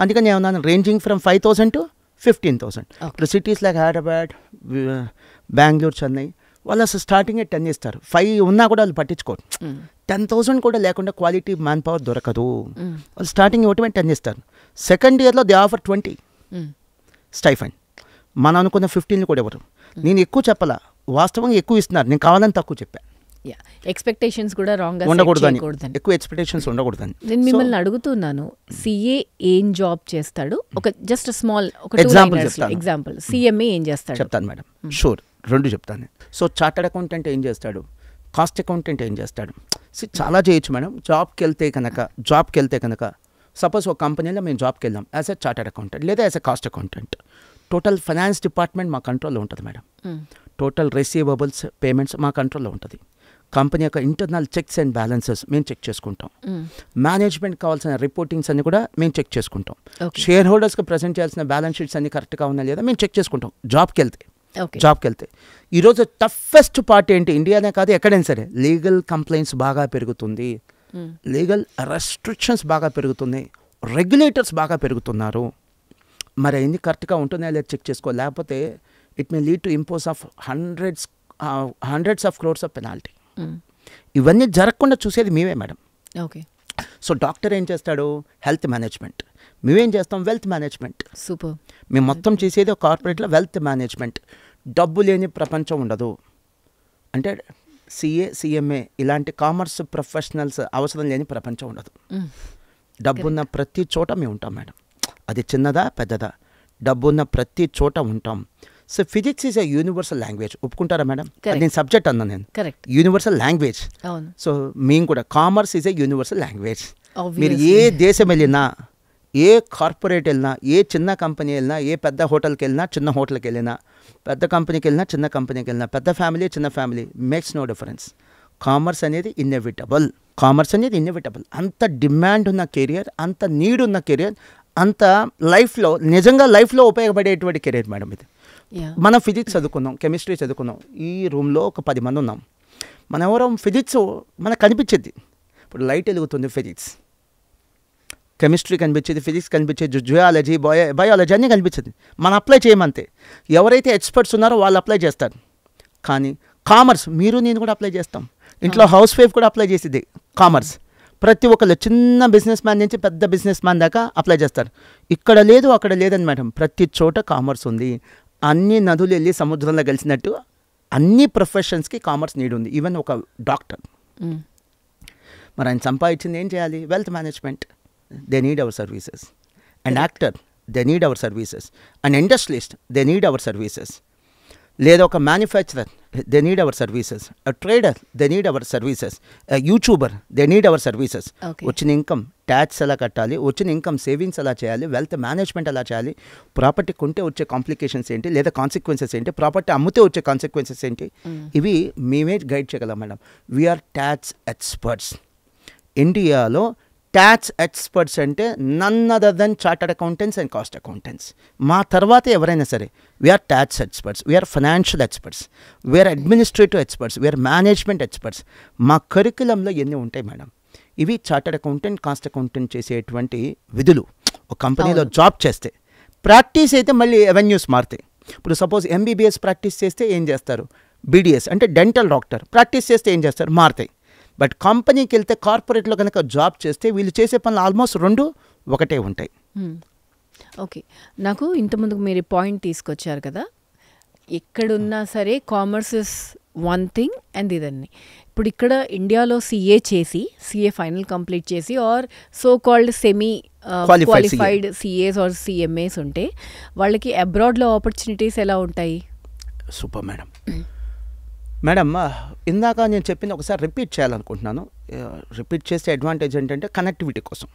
అందుకని ఏమన్నా రేంజింగ్ ఫ్రమ్ 5,000 to 15,000. ఇప్పుడు సిటీస్ లైక్ హైదరాబాద్, బెంగళూరు, చెన్నై వాళ్ళు అసలు స్టార్టింగే 10 ఇస్తారు. 5 ఉన్నా కూడా వాళ్ళు పట్టించుకోరు. 10,000 కూడా లేకుండా క్వాలిటీ మ్యాన్ పవర్ దొరకదు. వాళ్ళు స్టార్టింగ్ ఇవ్వటమే 10 ఇస్తారు. సెకండ్ ఇయర్లో దే ఆఫర్ 20 స్టైఫండ్. మనం అనుకున్న 15 కూడా ఇవ్వరు. నేను ఎక్కువ చెప్పాలా, వాస్తవంగా ఎక్కువ ఇస్తున్నారు, నేను కావాలని తక్కువ చెప్పాను. ఎక్స్పెక్టేషన్స్ కూడా రాంగ్ ఉండకూడదని, ఎక్కువ ఎక్స్పెక్టేషన్స్ ఉండకూడదని. నేను మిమ్మల్ని అడుగుతున్నాను, సిఏ ఏం జాబ్ చేస్తాడు? ఒక జస్ట్ స్మాల్ ఎగ్జాంపుల్, సిఎంఏ ఏం చేస్తాడు చెప్తాను మేడం. షూర్, 2 చెప్తాను. సో చార్టర్డ్ అకౌంటెంట్ ఏం చేస్తాడు, కాస్ట్ అకౌంటెంట్ ఏం చేస్తాడు, చాలా చేయొచ్చు మేడం. జాబ్కి వెళ్తే కనుక సపోజ్ ఒక కంపెనీలో మేము జాబ్కి వెళ్ళాం యాజ్ ఎ చార్టర్డ్ అకౌంటెంట్ లేదా as a cost accountant. Total finance department మా కంట్రోల్లో ఉంటుంది మేడం. టోటల్ రిసీవబుల్స్, పేమెంట్స్ మా కంట్రోల్లో ఉంటుంది. కంపెనీ యొక్క ఇంటర్నల్ చెక్స్ అండ్ బ్యాలెన్సెస్ మేము చెక్ చేసుకుంటాం. మేనేజ్మెంట్ కావాల్సిన రిపోర్టింగ్స్ అన్ని కూడా మేము చెక్ చేసుకుంటాం. షేర్ హోల్డర్స్కి ప్రజెంట్ చేయాల్సిన బ్యాలెన్స్ షీట్స్ అన్ని కరెక్ట్గా ఉన్నాయి లేదా మేము చెక్ చేసుకుంటాం జాబ్కి వెళ్తే. ఈరోజు టఫెస్ట్ పార్ట్ ఏంటి, ఇండియానే కాదు ఎక్కడైనా సరే, లీగల్ కంప్లైంట్స్ బాగా పెరుగుతుంది, లీగల్ రెస్ట్రిక్షన్స్ బాగా పెరుగుతున్నాయి, రెగ్యులేటర్స్ బాగా పెరుగుతున్నారు. మరి అన్ని కరెక్ట్గా ఉంటున్నాయా లేదా చెక్ చేసుకో, లేకపోతే it may lead to impose of hundreds of crores of penalty. ఇవన్నీ జరగకుండా చూసేది మేమే మేడం. ఓకే. సో డాక్టర్ ఏం చేస్తాడు, హెల్త్ మేనేజ్మెంట్. మేమేం చేస్తాం, వెల్త్ మేనేజ్మెంట్. సూపర్. మేము మొత్తం చేసేది ఒక కార్పొరేట్లో వెల్త్ మేనేజ్మెంట్. డబ్బు లేని ప్రపంచం ఉండదు. అంటే సిఏ, సిఎంఏ ఇలాంటి కామర్స్ ప్రొఫెషనల్స్ అవసరం లేని ప్రపంచం ఉండదు. డబ్బున్న ప్రతి చోట మేము ఉంటాం మేడం. అది చిన్నదా పెద్దదా, డబ్బున్న ప్రతి చోట ఉంటాం. So physics is a universal language. ఒప్పుకుంటారా మేడం? నేను సబ్జెక్ట్ అన్నా, నేను యూనివర్సల్ లాంగ్వేజ్. సో మేము కూడా commerce is a universal language. మీరు ఏ దేశం వెళ్ళినా, ఏ కార్పొరేట్ వెళ్ళినా, ఏ చిన్న కంపెనీ వెళ్ళినా, ఏ పెద్ద హోటల్కి వెళ్ళినా, చిన్న హోటల్కి వెళ్ళినా, పెద్ద కంపెనీకి వెళ్ళినా, చిన్న కంపెనీకి వెళ్ళినా, పెద్ద ఫ్యామిలీ, చిన్న family, makes no difference. Commerce అనేది ఇన్నెవిటబుల్. కామర్స్ అనేది ఇన్నెవిటబుల్. అంత డిమాండ్ ఉన్న కెరియర్, అంత నీడ్ ఉన్న కెరియర్, అంత లైఫ్లో నిజంగా లైఫ్లో ఉపయోగపడేటువంటి కెరియర్ మేడం ఇది. మనం ఫిజిక్స్ చదువుకున్నాం, కెమిస్ట్రీ చదువుకున్నాం. ఈ రూమ్లో ఒక 10 మంది ఉన్నాం. మనం ఎవరో ఫిజిక్స్ మనకు కనిపించేది. ఇప్పుడు లైట్ వెలుగుతుంది, ఫిజిక్స్. కెమిస్ట్రీ కనిపించేది, ఫిజిక్స్ కనిపించేది, జుయాలజీ, బయాలజీ అన్నీ కనిపించేది. మనం అప్లై చేయమంతే. ఎవరైతే ఎక్స్పర్ట్స్ ఉన్నారో వాళ్ళు అప్లై చేస్తారు. కానీ కామర్స్ మీరు నేను కూడా అప్లై చేస్తాం. ఇంట్లో హౌస్ వైఫ్ కూడా అప్లై చేసేది కామర్స్. ప్రతి ఒక్కళ్ళు చిన్న బిజినెస్ మ్యాన్ నుంచి పెద్ద బిజినెస్ మ్యాన్ దాకా అప్లై చేస్తారు. ఇక్కడ లేదు, అక్కడ లేదని మేడం, ప్రతి చోట కామర్స్ ఉంది. అన్ని నదులు వెళ్ళి సముద్రంలో కలిసినట్టు అన్ని ప్రొఫెషన్స్కి కామర్స్ నీడ్ ఉంది. ఈవెన్ ఒక డాక్టర్ మరి ఆయన సంపాదించింది ఏం చేయాలి? Wealth management. They need our services. And actor, they need our services. And industrialist, they need our services. లేదా ఒక manufacturer, they need our services. Trader, they need our services. YouTuber, they need our services. వచ్చిన income tax ఎలా కట్టాలి, వచ్చిన income savings ఎలా చేయాలి, wealth management ఎలా చేయాలి, ప్రాపర్టీ కొంటే వచ్చే కాంప్లికేషన్స్ ఏంటి, లేదా కాన్సిక్వెన్సెస్ ఏంటి, ప్రాపర్టీ అమ్మితే వచ్చే కాన్సిక్వెన్సెస్ ఏంటి, ఇవి మేమే గైడ్ చేయగలం మేడం. We are tax experts. ఇండియాలో ట్యాక్స్ ఎక్స్పర్ట్స్ అంటే none other than chartered accountants and cost accountants. మా తర్వాత ఎవరైనా సరే we are tax experts, we are financial experts, we are administrative experts, we are management experts. మా కరికులంలో ఎన్ని ఉంటాయి మేడం. ఇవి చార్టర్డ్ అకౌంటెంట్, కాస్ట్ అకౌంటెంట్ చేసేటువంటి విధులు. ఒక కంపెనీలో జాబ్ చేస్తే ప్రాక్టీస్ అయితే మళ్ళీ అవెన్యూస్ మారుతాయి. ఇప్పుడు సపోజ్ ఎంబీబీఎస్ ప్రాక్టీస్ చేస్తే ఏం చేస్తారు, బీడీఎస్ అంటే డెంటల్ డాక్టర్ ప్రాక్టీస్ చేస్తే ఏం చేస్తారు, మారుతాయి. బట్ కంపెనీకి వెళ్తే, కార్పొరేట్లో కనుక జాబ్ చేస్తే వీళ్ళు చేసే పనులు ఆల్మోస్ట్ 2 ఒకటే ఉంటాయి. ఓకే, నాకు ఇంతకుముందుకు మీరు పాయింట్ తీసుకొచ్చారు కదా, ఎక్కడున్నా సరే commerce is one thing and ఇదన్నీ. ఇప్పుడు ఇక్కడ ఇండియాలో సిఏ చేసి, సిఏ ఫైనల్ కంప్లీట్ చేసి, or so called semi qualified CAs or CMAs ఉంటే వాళ్ళకి అబ్రాడ్లో ఆపర్చునిటీస్ ఎలా ఉంటాయి? Super madam. మేడం, ఇందాక నేను చెప్పింది ఒకసారి రిపీట్ చేయాలనుకుంటున్నాను. రిపీట్ చేసే అడ్వాంటేజ్ ఏంటంటే కనెక్టివిటీ కోసం.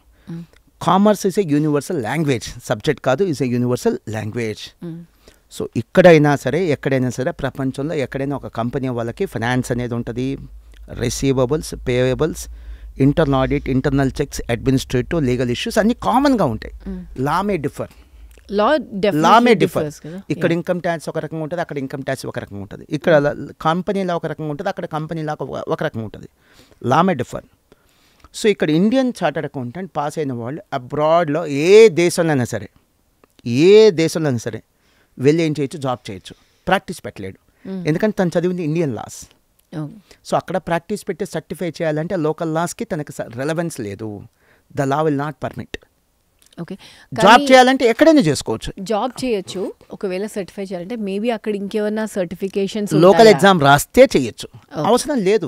Commerce is a universal language. Subject కాదు, is a universal language. So ఇక్కడైనా సరే, ఎక్కడైనా సరే, ప్రపంచంలో ఎక్కడైనా ఒక కంపెనీ వాళ్ళకి ఫైనాన్స్ అనేది ఉంటుంది, receivables, payables, internal audit, internal checks, administrative, legal issues అన్నీ కామన్గా ఉంటాయి. లా మే డిఫర్. ఇక్కడ ఇన్కమ్ ట్యాక్స్ ఒక రకంగా ఉంటుంది, అక్కడ ఇన్కమ్ ట్యాక్స్ ఒక రకంగా ఉంటుంది. ఇక్కడ కంపెనీలో ఒక రకంగా ఉంటుంది, అక్కడ కంపెనీలో ఒక రకంగా ఉంటుంది. లా మే డిఫర్. సో ఇక్కడ ఇండియన్ చార్టర్డ్ అకౌంటెంట్ పాస్ అయిన వాళ్ళు అబ్రాడ్లో ఏ దేశంలో అయినా సరే వెళ్ళి ఏం చేయొచ్చు, జాబ్ చేయొచ్చు. ప్రాక్టీస్ పెట్టలేడు, ఎందుకంటే తను చదివింది ఇండియన్ లాస్. సో అక్కడ ప్రాక్టీస్ పెట్టి సర్టిఫై చేయాలంటే లోకల్ లాస్కి తనకి రెలవెన్స్ లేదు. The law will not permit. Okay, job చేయాలంటే ఎక్కడైనా చేసుకోవచ్చు, జాబ్ చేయొచ్చు. ఒకవేళ సర్టిఫై చేయాలంటే మేబీ అక్కడ ఇంకేమన్నా సర్టిఫికేషన్స్, లోకల్ ఎగ్జామ్ రాస్తే చేయొచ్చు. అవసరం లేదు,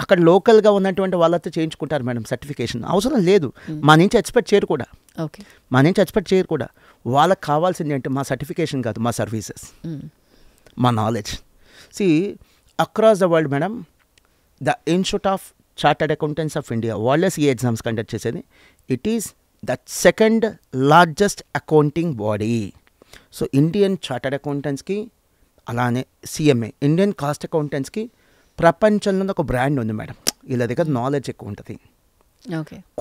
అక్కడ లోకల్గా ఉన్నటువంటి వాళ్ళతో చేయించుకుంటారు మేడం సర్టిఫికేషన్. అవసరం లేదు, మా నుంచి ఎక్స్పెక్ట్ చేయరు కూడా. ఓకే, మా నుంచి ఎక్స్పెక్ట్ చేయరు కూడా. వాళ్ళకి కావాల్సింది అంటే మా సర్టిఫికేషన్ కాదు, మా సర్వీసెస్, మా knowledge. See across the world madam, the institute of chartered accountants of India వాళ్ళే సిఏ ఎగ్జామ్స్ కండక్ట్ చేసేది. It is the second largest accounting body. So Indian chartered అకౌంటెంట్స్కి, అలానే సిఎంఏ ఇండియన్ కాస్ట్ అకౌంటెంట్స్కి ప్రపంచంలో ఒక brand ఉంది madam. వీళ్ళ దగ్గర knowledge ఎక్కువ ఉంటుంది,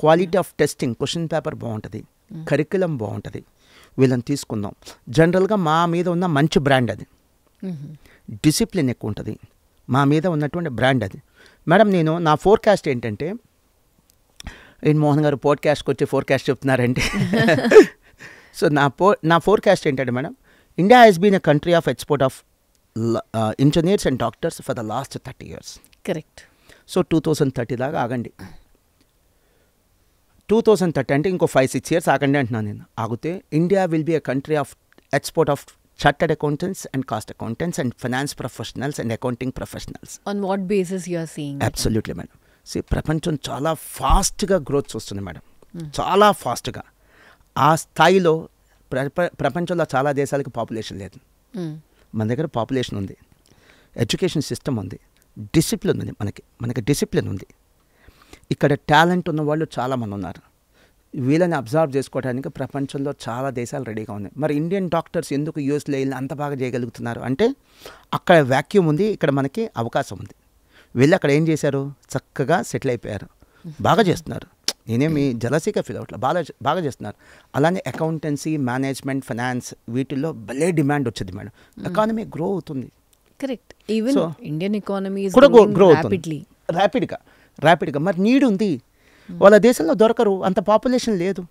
quality of testing, question paper బాగుంటుంది, కరికులం బాగుంటుంది. వీళ్ళని తీసుకుందాం. జనరల్గా మా మీద ఉన్న మంచి బ్రాండ్ అది. డిసిప్లిన్ ఎక్కువ ఉంటుంది, మా మీద ఉన్నటువంటి బ్రాండ్ అది. మేడం నేను నా ఫోర్కాస్ట్ ఏంటంటే, మోహన్ గారు పోడ్కాస్ట్కి వచ్చి ఫోర్కాస్ట్ చెప్తున్నారంటే సో నా ఫోర్కాస్ట్ ఏంటంటే madam, India has been a country of export of engineers and doctors for the last 30 years. Correct. So 2030 దాకా ఆగండి. 2030 అంటే ఇంకో 5-6 years ఆగండి అంటున్నాను నేను. ఆగితే India will be a country of export of chartered accountants and cost accountants and finance professionals and accounting professionals. On what basis you are seeing? Absolutely madam. ప్రపంచం చాలా ఫాస్ట్గా గ్రోత్ వస్తుంది మేడం, చాలా ఫాస్ట్గా. ఆ స్థాయిలో ప్రపంచంలో చాలా దేశాలకు పాపులేషన్ లేదు. మన దగ్గర పాపులేషన్ ఉంది, ఎడ్యుకేషన్ సిస్టమ్ ఉంది, డిసిప్లిన్ ఉంది, మనకి డిసిప్లిన్ ఉంది. ఇక్కడ టాలెంట్ ఉన్న వాళ్ళు చాలామంది ఉన్నారు. వీళ్ళని అబ్జర్వ్ చేసుకోవడానికి ప్రపంచంలో చాలా దేశాలు రెడీగా ఉన్నాయి. మరి ఇండియన్ డాక్టర్స్ ఎందుకు యూఎస్లో వెళ్ళి అంత బాగా చేయగలుగుతున్నారు అంటే అక్కడ వ్యాక్యూమ్ ఉంది, ఇక్కడ మనకి అవకాశం ఉంది. వీళ్ళు అక్కడ ఏం చేశారు, చక్కగా సెటిల్ అయిపోయారు, బాగా చేస్తున్నారు. నేనేమి జలసీగా ఫీల్ అవ్వట్లేదు, బాగా చేస్తున్నారు. అలానే అకౌంటెన్సీ, మేనేజ్మెంట్, ఫైనాన్స్ వీటిల్లో భలే డిమాండ్ వచ్చింది మేడం. ఎకానమీ గ్రో అవుతుంది. కరెక్ట్. ఈవెన్ ఇండియన్ ఎకానమీ కూడా గ్రో అవుతుంది ర్యాపిడ్గా. మరి నీడ్ ఉంది, వాళ్ళ దేశంలో దొరకరు, అంత పాపులేషన్ లేదు.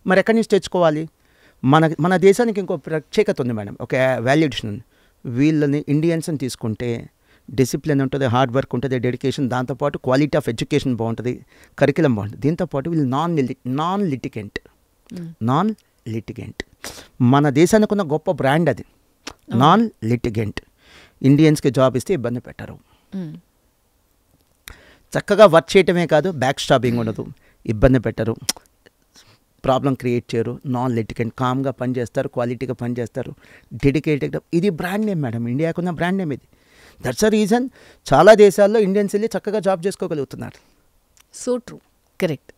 మరి ఎక్కడి నుంచి తెచ్చుకోవాలి? మన దేశానికి ఇంకో ప్రత్యేకత ఉంది మేడం, ఒక వాల్యుయేషన్ ఉంది. వీళ్ళని ఇండియన్స్ని తీసుకుంటే డిసిప్లిన్ ఉంటుంది, హార్డ్ వర్క్ ఉంటుంది, డెడికేషన్, దాంతోపాటు క్వాలిటీ ఆఫ్ ఎడ్యుకేషన్ బాగుంటుంది, కరికులం బాగుంటుంది. దీంతోపాటు వీళ్ళు నాన్ లిటిగెంట్. మన దేశానికి ఉన్న గొప్ప బ్రాండ్ అది, నాన్ లిటిగెంట్. ఇండియన్స్కి జాబ్ ఇస్తే ఇబ్బంది పెట్టరు, చక్కగా వర్క్ చేయటమే కాదు, బ్యాక్ స్టాపింగ్ ఉండదు, ఇబ్బంది పెట్టరు, ప్రాబ్లం క్రియేట్ చేయరు, నాన్ లిటిగెంట్, కామ్గా పనిచేస్తారు, క్వాలిటీగా పనిచేస్తారు, డెడికేటెడ్. ఇది బ్రాండ్ నేమ్ మేడం, ఇండియాకు ఉన్న బ్రాండ్ నేమ్ ఇది. దట్స్ అ రీజన్ చాలా దేశాల్లో ఇండియన్స్ వెళ్ళి చక్కగా జాబ్ చేసుకోగలుగుతున్నారు. So true, correct.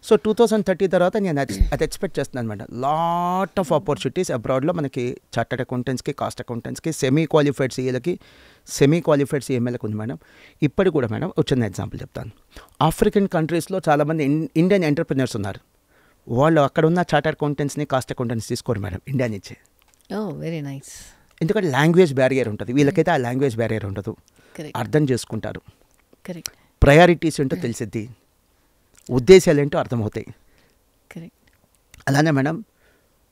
సో 2030 తర్వాత నేను అది ఎక్స్పెక్ట్ చేస్తున్నాను మేడం. లాట్ ఆఫ్ ఆపర్చునిటీస్ అబ్రాడ్లో మనకి చార్టర్డ్ అకౌంటెంట్స్కి, కాస్ట్ అకౌంటెంట్స్కి, సెమీ క్వాలిఫైడ్ సీఏలకి, సెమీ క్వాలిఫైడ్ సీఎంఏలకు ఉంది మేడం. ఇప్పటికి కూడా మేడం వచ్చిన ఎగ్జాంపుల్ చెప్తాను. ఆఫ్రికన్ కంట్రీస్లో చాలామంది ఇండియన్ ఎంటర్ప్రినర్స్ ఉన్నారు. వాళ్ళు అక్కడ ఉన్న చార్టర్డ్ అకౌంటెంట్స్ని, కాస్ట్ అకౌంటెంట్స్ తీసుకోరు మేడం ఇండియా నుంచి. Very nice. ఎందుకంటే లాంగ్వేజ్ బ్యారియర్ ఉంటుంది, వీళ్ళకైతే ఆ లాంగ్వేజ్ బ్యారియర్ ఉండదు, అర్థం చేసుకుంటారు, ప్రయారిటీస్ ఏంటో తెలిసిద్ది, ఉద్దేశాలు ఏంటో అర్థమవుతాయి. అలానే madam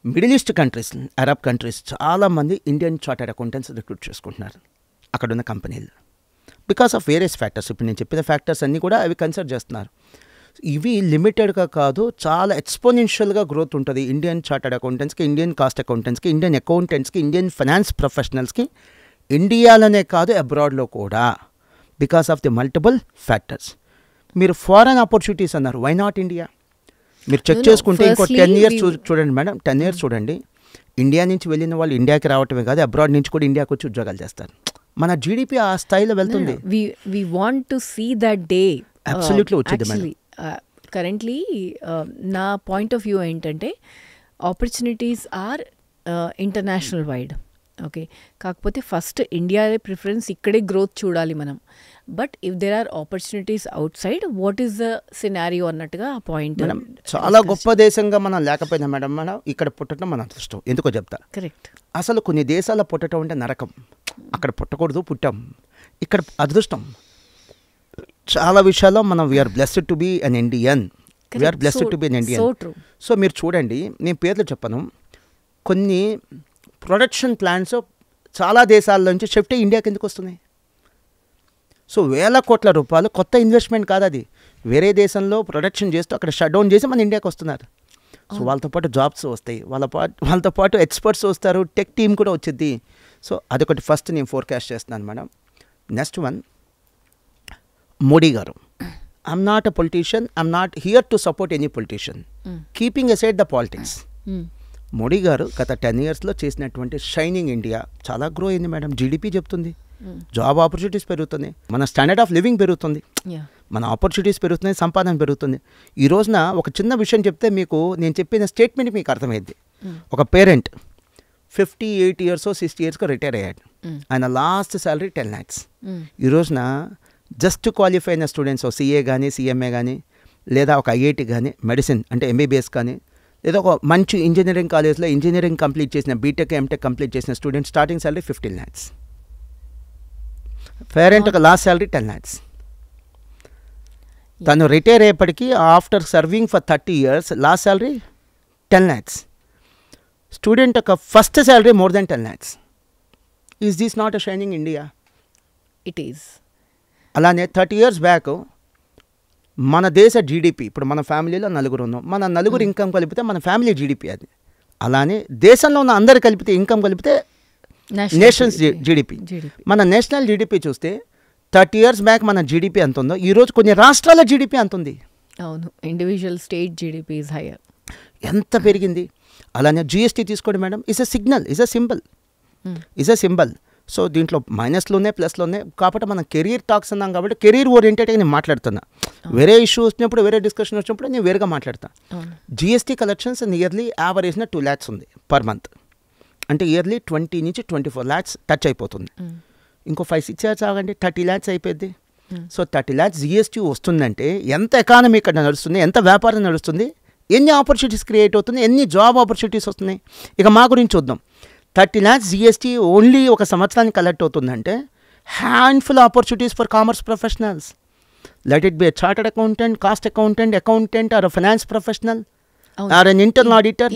middle east countries, Arab countries చాలామంది ఇండియన్ చార్టర్డ్ అకౌంటెంట్స్ రిక్రూట్ చేసుకుంటున్నారు అక్కడ ఉన్న కంపెనీలు, బికాస్ ఆఫ్ వేరియస్ ఫ్యాక్టర్స్. ఇప్పుడు నేను చెప్పిన ఫ్యాక్టర్స్ అన్నీ కూడా అవి కన్సిడర్ చేస్తున్నారు. ఇవి లిమిటెడ్గా కాదు, చాలా ఎక్స్పోనెన్షియల్గా గ్రోత్ ఉంటుంది ఇండియన్ చార్టర్డ్ అకౌంటెంట్స్కి, ఇండియన్ కాస్ట్ అకౌంటెంట్స్కి, ఇండియన్ అకౌంటెంట్స్కి, ఇండియన్ ఫైనాన్స్ ప్రొఫెషనల్స్కి, ఇండియాలోనే కాదు అబ్రాడ్లో కూడా, because of the multiple factors. మీరు ఫారెన్ ఆపర్చునిటీస్ అన్నారు, వై నాట్ ఇండియా? మీరు చెక్ చేసుకుంటే ఇంకో 10 years చూడండి మేడం, 10 years చూడండి, ఇండియా నుంచి వెళ్ళిన వాళ్ళు ఇండియాకి రావటమే కాదు, అబ్రాడ్ నుంచి కూడా ఇండియాకి వచ్చి ఉద్యోగాలు చేస్తారు. మన జీడిపి ఆ స్థాయిలో వెళ్తుంది. We want to see that day. Absolutely వచ్చింది మేడం. కరెంట్లీ నా పాయింట్ ఆఫ్ వ్యూ ఏంటంటే opportunities are international wide. Okay, కాకపోతే ఫస్ట్ ఇండియా ప్రిఫరెన్స్, ఇక్కడే గ్రోత్ చూడాలి మనం. But if there are opportunities outside, what is the scenario అన్నట్టుగా ఆ point. చాలా గొప్ప దేశంగా మనం లేకపోయినా మేడం, మనం ఇక్కడ పుట్టడం మన అదృష్టం. ఎందుకో చెప్తా. కరెక్ట్. అసలు కొన్ని దేశాల్లో పుట్టడం అంటే నరకం. అక్కడ పుట్టకూడదు, పుట్టాం. ఇక్కడ అదృష్టం. చాలా విషయాల్లో మనం we are blessed to be an Indian. We are blessed to be an Indian. So మీరు చూడండి, నేను పేర్లు చెప్పను, కొన్ని ప్రొడక్షన్ ప్లాంట్స్ చాలా దేశాల నుంచి షిఫ్ట్ అయ్యి ఇండియాకి ఎందుకు వస్తున్నాయి? సో వేల కోట్ల రూపాయలు కొత్త ఇన్వెస్ట్మెంట్ కాదు అది. వేరే దేశంలో ప్రొడక్షన్ చేస్తూ అక్కడ షట్ డౌన్ చేసి మన ఇండియాకి వస్తున్నారు. సో వాళ్ళతో పాటు జాబ్స్ వస్తాయి, వాళ్ళతో పాటు ఎక్స్పర్ట్స్ వస్తారు, టెక్ టీమ్ కూడా వచ్చింది. సో అదొకటి ఫస్ట్ నేను ఫోర్కాస్ట్ చేస్తున్నాను మేడం. నెక్స్ట్ వన్, మోడీ గారు. I'm not a politician, I'm not here to support any politician, keeping aside the politics. Modi గారు గత 10 yearsలో చేసినటువంటి షైనింగ్ ఇండియా చాలా గ్రో అయింది మేడం. జీడిపి చెప్తుంది, జాబ్ ఆపర్చునిటీస్ పెరుగుతుంది, మన స్టాండర్డ్ ఆఫ్ లివింగ్ పెరుగుతుంది, మన ఆపర్చునిటీస్ పెరుగుతున్నాయి, సంపాదన పెరుగుతుంది. ఈ రోజున ఒక చిన్న విషయం చెప్తే మీకు, నేను చెప్పిన స్టేట్మెంట్ మీకు అర్థమైంది. ఒక పేరెంట్ 58 years 60 years రిటైర్ అయ్యాడు. ఆయన లాస్ట్ శాలరీ 10 lakhs. ఈ రోజున జస్ట్ క్వాలిఫై అయిన స్టూడెంట్స్, సిఏ కానీ, సిఎంఏ కానీ, లేదా ఒక ఐఐటి కానీ, మెడిసిన్ అంటే ఎంబీబీఎస్ కానీ, లేదా ఒక మంచి ఇంజనీరింగ్ కాలేజ్లో ఇంజనీరింగ్ కంప్లీట్ చేసిన, బీటెక్, ఎంటెక్ కంప్లీట్ చేసిన student starting salary 15 lakhs. Parent ఒక లాస్ట్ శాలరీ 10 lakhs. తను రిటైర్ అయ్యేప్పటికీ after serving for 30 years last salary 10 lakhs. Student ఒక first salary more than 10 lakhs. Is this not a shining India? It is. అలానే 30 years back మన దేశ GDP, ఇప్పుడు మన ఫ్యామిలీలో నలుగురు ఉన్నాం, మన నలుగురు ఇన్కమ్ కలిపితే మన ఫ్యామిలీ జీడిపి అది. అలానే దేశంలో ఉన్న అందరు కలిపితే ఇన్కమ్ కలిపితే నేషన్స్ జీడిపి. మన నేషనల్ జీడిపి చూస్తే 30 years బ్యాక్ మన జీడిపి ఎంత ఉందో ఈరోజు కొన్ని రాష్ట్రాల జీడిపి అంత ఉంది. అవును, individual state GDP is hire. ఎంత పెరిగింది. అలానే జిఎస్టీ తీసుకోండి madam, is a signal, is a symbol. So దీంట్లో మైనస్లు ఉన్నాయి, ప్లస్లు ఉన్నాయి. కాబట్టి మనం కెరీర్ టాక్స్ అన్నాం కాబట్టి కెరీర్ ఓరియంటెడ్గా నేను మాట్లాడుతున్నా. వేరే ఇష్యూ వచ్చినప్పుడు, వేరే డిస్కషన్ వచ్చినప్పుడు నేను వేరుగా మాట్లాడతాను. జిఎస్టీ కలెక్షన్స్ నియర్లీ యావరేజ్న 2 lakhs ఉంది పర్ మంత్. అంటే ఇయర్లీ 20 నుంచి 24 lakhs టచ్ అయిపోతుంది. ఇంకో 5-6 years ఆగండి 30 lakhs అయిపోద్ది. సో 30 lakhs జిఎస్టీ వస్తుందంటే ఎంత ఎకానమీ ఇక్కడ నడుస్తుంది, ఎంత వ్యాపారం నడుస్తుంది, ఎన్ని ఆపర్చునిటీస్ క్రియేట్ అవుతుంది, ఎన్ని జాబ్ ఆపర్చునిటీస్ వస్తున్నాయి. ఇక మా గురించి చూద్దాం. 30 lakhs జిఎస్టీ ఓన్లీ ఒక సంవత్సరానికి కలెక్ట్ అవుతుందంటే handful opportunities for commerce professionals. Let it be a chartered accountant, cost accountant or finance professional or an internal auditor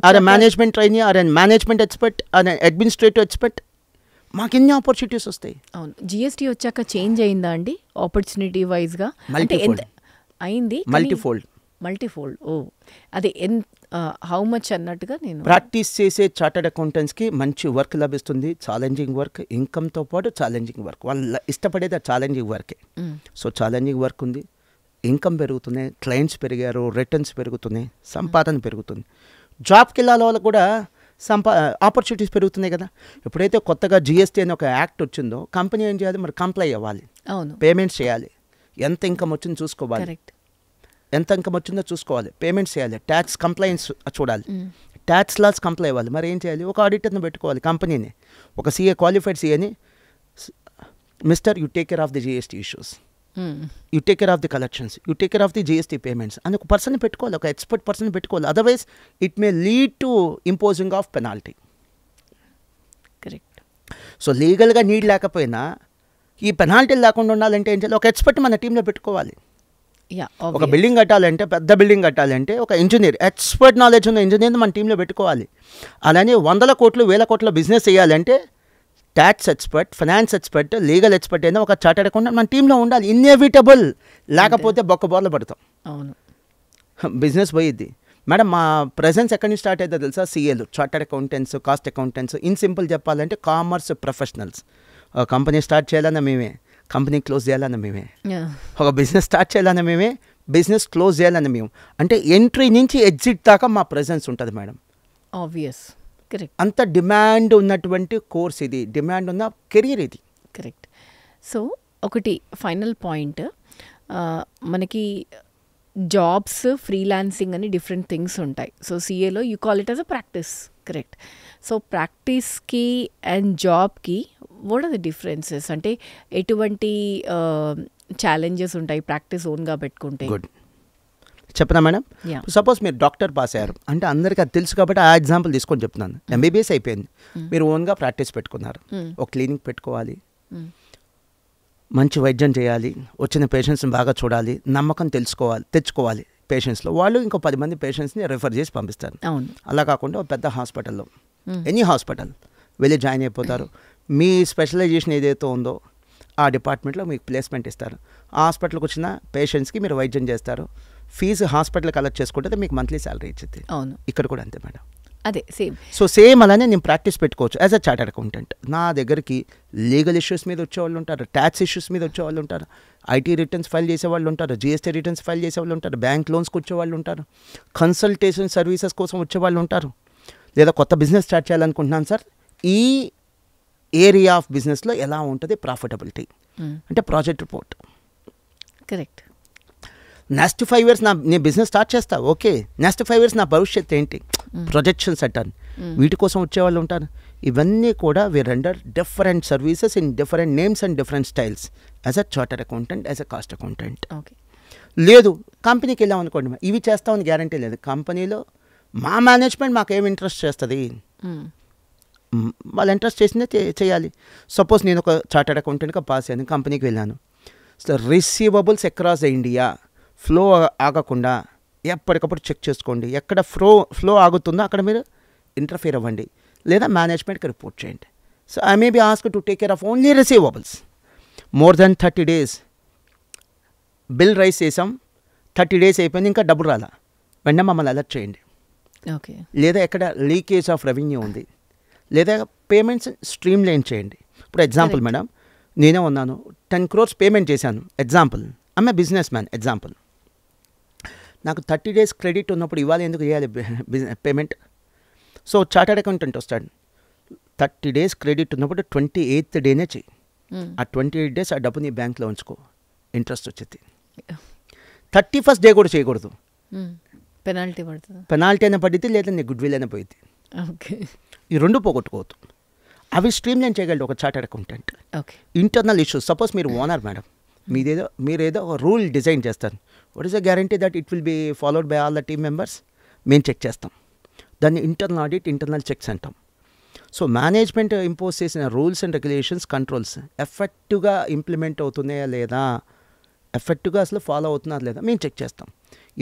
or a management trainee or an management expert or an administrative expert. మాకు ఎన్ని opportunities వస్తాయి. అవును, GST వచ్చాక change అయిందా అండి opportunity వైజ్గా? అంటే అయింది, మల్టీఫోల్డ్. ఓ అదే హౌ మచ్ అన్నట్టుగా నేను ప్రాక్టీస్ చేసే చార్టర్డ్ అకౌంటెంట్స్కి మంచి వర్క్ లభిస్తుంది. ఛాలెంజింగ్ వర్క్, ఇన్కమ్తో పాటు ఛాలెంజింగ్ వర్క్. వాళ్ళు ఇష్టపడేది ఆ ఛాలెంజింగ్ వర్కే. సో ఛాలెంజింగ్ వర్క్ ఉంది, ఇన్కమ్ పెరుగుతున్నాయి, క్లయింట్స్ పెరిగారు, రిటర్న్స్ పెరుగుతున్నాయి, సంపాదన పెరుగుతుంది. జాబ్కి వెళ్ళాల వాళ్ళకు కూడా ఆపర్చునిటీస్ పెరుగుతున్నాయి కదా. ఎప్పుడైతే కొత్తగా జిఎస్టీ అనే ఒక యాక్ట్ వచ్చిందో కంపెనీ ఏం చేయాలి, మరి కంప్లై అవ్వాలి, పేమెంట్స్ చేయాలి, ఎంత ఇన్కమ్ వచ్చిందో చూసుకోవాలి, ఎంత ఇన్కమ్ వచ్చిందో చూసుకోవాలి, పేమెంట్స్ చేయాలి, ట్యాక్స్ కంప్లైన్స్ చూడాలి, ట్యాక్స్ లాస్ కంప్లై అవ్వాలి. మరి ఏం చేయాలి, ఒక ఆడిటర్ని పెట్టుకోవాలి కంపెనీని, ఒక సీఏ, క్వాలిఫైడ్ సీఏని. Mister you take care of the GST issues, you take care of the collections, you take care of the GST payments అని ఒక పర్సన్ పెట్టుకోవాలి, ఒక ఎక్స్పర్ట్ పర్సన్ పెట్టుకోవాలి. Otherwise it may lead to imposing of penalty. Correct. So లీగల్గా need లేకపోయినా ఈ పెనాల్టీలు లేకుండా ఉండాలంటే ఏం చేయాలి, ఒక ఎక్స్పర్ట్ మన టీంలో పెట్టుకోవాలి. ఒక బిల్డింగ్ కట్టాలంటే, పెద్ద బిల్డింగ్ కట్టాలంటే ఒక ఇంజనీర్, ఎక్స్పర్ట్ నాలెడ్జ్ ఉన్న ఇంజనీర్ని మన టీంలో పెట్టుకోవాలి. అలానే 100 కోట్లు 1000 కోట్ల బిజినెస్ చేయాలంటే tax expert, finance expert, legal expert అయినా ఒక చార్టర్డ్ అకౌంటెంట్ మన టీంలో ఉండాలి. ఇన్ఎవిటబుల్. లేకపోతే బొక్కబోర్లు పడతాం, బిజినెస్ పోయిద్ది. మేడం మా ప్రెజెన్స్ ఎక్కడి నుంచి స్టార్ట్ అవుతుందో తెలుసా? సిఏలు, chartered accountants, cost accountants. In simple చెప్పాలంటే కామర్స్ ప్రొఫెషనల్స్. కంపెనీ స్టార్ట్ చేయాలన్నా మేమే, కంపెనీ క్లోజ్ చేయాలన్నా మేమే, ఒక బిజినెస్ స్టార్ట్ చేయాలన్నా మేమే, బిజినెస్ క్లోజ్ చేయాలన్నా మేము. అంటే ఎంట్రీ నుంచి ఎగ్జిట్ దాకా మా ప్రెజెన్స్ ఉంటుంది మేడం. ఆబ్వియస్. కరెక్ట్. అంత డిమాండ్ ఉన్నటువంటి కోర్స్ ఇది, డిమాండ్ ఉన్న కెరీర్ ఇది. కరెక్ట్. సో ఒకటి ఫైనల్ పాయింట్, మనకి జాబ్స్, ఫ్రీలాన్సింగ్ అని డిఫరెంట్ థింగ్స్ ఉంటాయి. సో సిఏలో you call it as a practice. Correct. So ప్రాక్టీస్కి అండ్ జాబ్కి వాట్ ఆర్ ద డిఫరెన్సెస్? అంటే ఎటువంటి ఛాలెంజెస్ ఉంటాయి ప్రాక్టీస్ ఓన్గా పెట్టుకుంటే? గుడ్ చెప్పనా మేడం? సపోజ్ మీరు డాక్టర్ పాస్ అయ్యారు అంటే అందరికీ అది తెలుసు కాబట్టి ఆ ఎగ్జాంపుల్ తీసుకొని చెప్తున్నాను. ఎంబీబీఎస్ అయిపోయింది, మీరు ఓన్గా ప్రాక్టీస్ పెట్టుకున్నారు, ఒక క్లినిక్ పెట్టుకోవాలి, మంచి వైద్యం చేయాలి, వచ్చిన పేషెంట్స్ని బాగా చూడాలి, నమ్మకం తెచ్చుకోవాలి పేషెంట్స్లో. వాళ్ళు ఇంకో 10 మంది పేషెంట్స్ని రెఫర్ చేసి పంపిస్తారు. అలా కాకుండా ఒక పెద్ద హాస్పిటల్లో, ఎనీ హాస్పిటల్ వెళ్ళి జాయిన్ అయిపోతారు. మీ స్పెషలైజేషన్ ఏదైతే ఉందో ఆ డిపార్ట్మెంట్లో మీకు ప్లేస్మెంట్ ఇస్తారు. ఆ హాస్పిటల్కి వచ్చిన పేషెంట్స్కి మీరు వైద్యం చేస్తారు, ఫీజు హాస్పిటల్ కలెక్ట్ చేసుకుంటే మీకు మంత్లీ శాలరీ ఇచ్చింది. అవును, ఇక్కడ కూడా అంతే మేడం. అదే సేమ్. సో సేమ్ అలానే నేను ప్రాక్టీస్ పెట్టుకోవచ్చు యాజ్ అ చార్టర్డ్ అకౌంటెంట్. నా దగ్గరికి లీగల్ ఇష్యూస్ మీద వచ్చేవాళ్ళు ఉంటారు, ట్యాక్స్ ఇష్యూస్ మీద వచ్చేవాళ్ళు ఉంటారు, ఐటీ రిటర్న్స్ ఫైల్ చేసేవాళ్ళు ఉంటారు, జిఎస్టీ రిటర్న్స్ ఫైల్ చేసేవాళ్ళు ఉంటారు, బ్యాంక్ లోన్స్కి వచ్చేవాళ్ళు ఉంటారు, కన్సల్టేషన్ సర్వీసెస్ కోసం వచ్చేవాళ్ళు ఉంటారు. లేదా కొత్త బిజినెస్ స్టార్ట్ చేయాలనుకుంటున్నాను సార్, ఈ ఏరియా ఆఫ్ బిజినెస్లో ఎలా ఉంటుంది ప్రాఫిటబిలిటీ అంటే project report. Correct. Next 5 years నేను బిజినెస్ స్టార్ట్ చేస్తా, ఓకే, నెక్స్ట్ 5 years నా భవిష్యత్తు ఏంటి, ప్రొజెక్షన్స్ అంటారు, వీటి కోసం వచ్చేవాళ్ళు ఉంటారు. ఇవన్నీ కూడా we render different services in different names and different styles as a chartered accountant, as a cost accountant. లేదు కంపెనీకి వెళ్ళాం అనుకోండి, ఇవి చేస్తామని గ్యారంటీ లేదు. కంపెనీలో మా మేనేజ్మెంట్ మాకేం ఇంట్రెస్ట్ చేస్తుంది, వాళ్ళు ఇంట్రెస్ట్ చేసిందే చేయాలి. సపోజ్ నేను ఒక చార్టర్డ్ అకౌంటెంట్గా పాస్ అయ్యాను, కంపెనీకి వెళ్ళాను. So receivables across India flow ఆగకుండా ఎప్పటికప్పుడు చెక్ చేసుకోండి. ఎక్కడ ఫ్లో ఆగుతుందో అక్కడ మీరు ఇంటర్ఫియర్ అవ్వండి, లేదా మేనేజ్మెంట్కి రిపోర్ట్ చేయండి. So I may be ask to take care of only receivables more than 30 days. Bill rice చేసాం, 30 days అయిపోయింది, ఇంకా డబ్బులు రాలా, వెంటనే మమ్మల్ని అలర్ట్ చేయండి. ఓకే. లేదా ఎక్కడ లీకేజ్ ఆఫ్ రెవెన్యూ ఉంది, లేదా పేమెంట్స్ స్ట్రీమ్ లైన్ చేయండి. ఇప్పుడు ఎగ్జాంపుల్ మేడం, నేనే ఉన్నాను, 10 crores పేమెంట్ చేశాను, example, I'm a business man, example. నాకు 30 days క్రెడిట్ ఉన్నప్పుడు ఇవాళ ఎందుకు చేయాలి పేమెంట్? సో చార్టర్డ్ అకౌంటెంట్ వస్తాడు, 30 days క్రెడిట్ ఉన్నప్పుడు 28th డేనే చెయ్యి. ఆ 28 days ఆ డబ్బు నీ బ్యాంక్లో ఉంచుకో, ఇంట్రెస్ట్ వచ్చేది. 31st day కూడా చేయకూడదు, పెనాల్టీ పడుతుంది. పెనాల్టీ అయినా పడితే, లేదా నీ గుడ్ విల్ అయినా పోయింది. ఓకే. ఈ రెండు పోగొట్టుకోవద్దు. అవి స్ట్రీమ్ లైన్ చేయగలడు ఒక chartered accountant. Okay. Internal issues, suppose మీరు ఓనర్ మేడం, మీరేదో ఒక రూల్ డిజైన్ చేస్తారు, what is the guarantee that it will be followed by all the team members? మేము చెక్ చేస్తాం, దాన్ని ఇంటర్నల్ ఆడిట్, ఇంటర్నల్ చెక్స్ అంటాం. సో మేనేజ్మెంట్ ఇంపోజ్ చేసిన rules and regulations, controls ఎఫెక్టివ్గా ఇంప్లిమెంట్ అవుతున్నాయా లేదా, ఎఫెక్టివ్గా అసలు ఫాలో అవుతున్నారా లేదా మేము చెక్ చేస్తాం.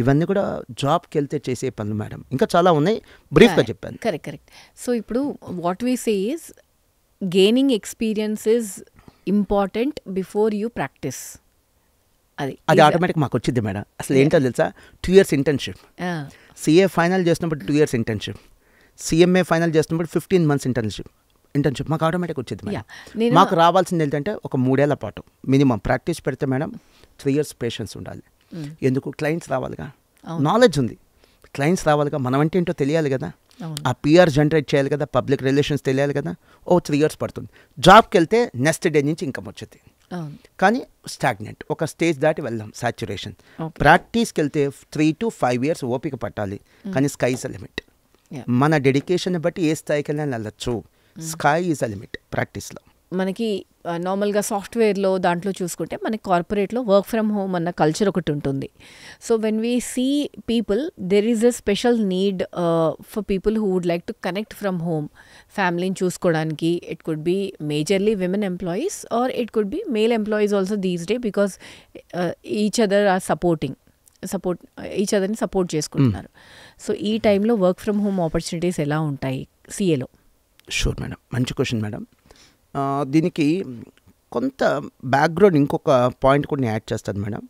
ఇవన్నీ కూడా జాబ్కి వెళ్తే చేసే పనులు మేడం, ఇంకా చాలా ఉన్నాయి, బ్రీఫ్గా చెప్పాను. కరెక్ట్. సో ఇప్పుడు what we say is gaining experience is important before you practice. అది ఆటోమేటిక్ మాకు వచ్చింది మేడం. అసలు ఏంటో తెలుసా, 2 years ఇంటర్న్షిప్, సిఏ ఫైనల్ చేసినప్పుడు 2 years ఇంటర్న్షిప్, సిఎంఏ ఫైనల్ చేసినప్పుడు 15 months ఇంటర్న్షిప్ మాకు ఆటోమేటిక్ వచ్చింది మేడం. మాకు రావాల్సింది ఏంటంటే ఒక 3 ఏళ్ల పాటు మినిమం ప్రాక్టీస్ పెడితే మేడం 3 years పేషెన్స్ ఉండాలి. ఎందుకు? క్లయింట్స్ రావాలిగా, నాలెడ్జ్ ఉంది, క్లయింట్స్ రావాలిగా, మనం అంటే ఏంటో తెలియాలి కదా, ఆ పిఆర్ జనరేట్ చేయాలి కదా, పబ్లిక్ రిలేషన్స్ తెలియాలి కదా. 3 years పడుతుంది. జాబ్కి వెళ్తే నెక్స్ట్ డే నుంచి ఇన్కమ్ వచ్చేది. కానీ స్టాగ్నెంట్, ఒక స్టేజ్ దాటి వెళ్దాం, సాచ్యురేషన్. ప్రాక్టీస్కి వెళ్తే 3 to 5 years ఓపిక పట్టాలి, కానీ స్కై ఇస్ అ లిమిట్. మన డెడికేషన్ బట్టి ఏ స్థాయికి వెళ్ళినా వెళ్ళచ్చు, స్కై ఈజ్ అ లిమిట్ ప్రాక్టీస్లో. మనకి నార్మల్గా సాఫ్ట్వేర్లో దాంట్లో చూసుకుంటే మనకి కార్పొరేట్లో వర్క్ ఫ్రమ్ హోమ్ అన్న కల్చర్ ఒకటి ఉంటుంది. So when we see people, there is a special need for people who would like to connect from home, ఫ్యామిలీని చూసుకోవడానికి. It could be majorly women employees or it could be male employees also these day, because each other or each అదర్ని support చేసుకుంటున్నారు. So ఈ టైంలో work from home opportunities ఎలా ఉంటాయి సిఏలో? Sure madam, మంచి క్వశ్చన్ మేడం. దీనికి కొంత బ్యాక్గ్రౌండ్, ఇంకొక పాయింట్ కూడా నేను యాడ్ చేస్తాను మేడం.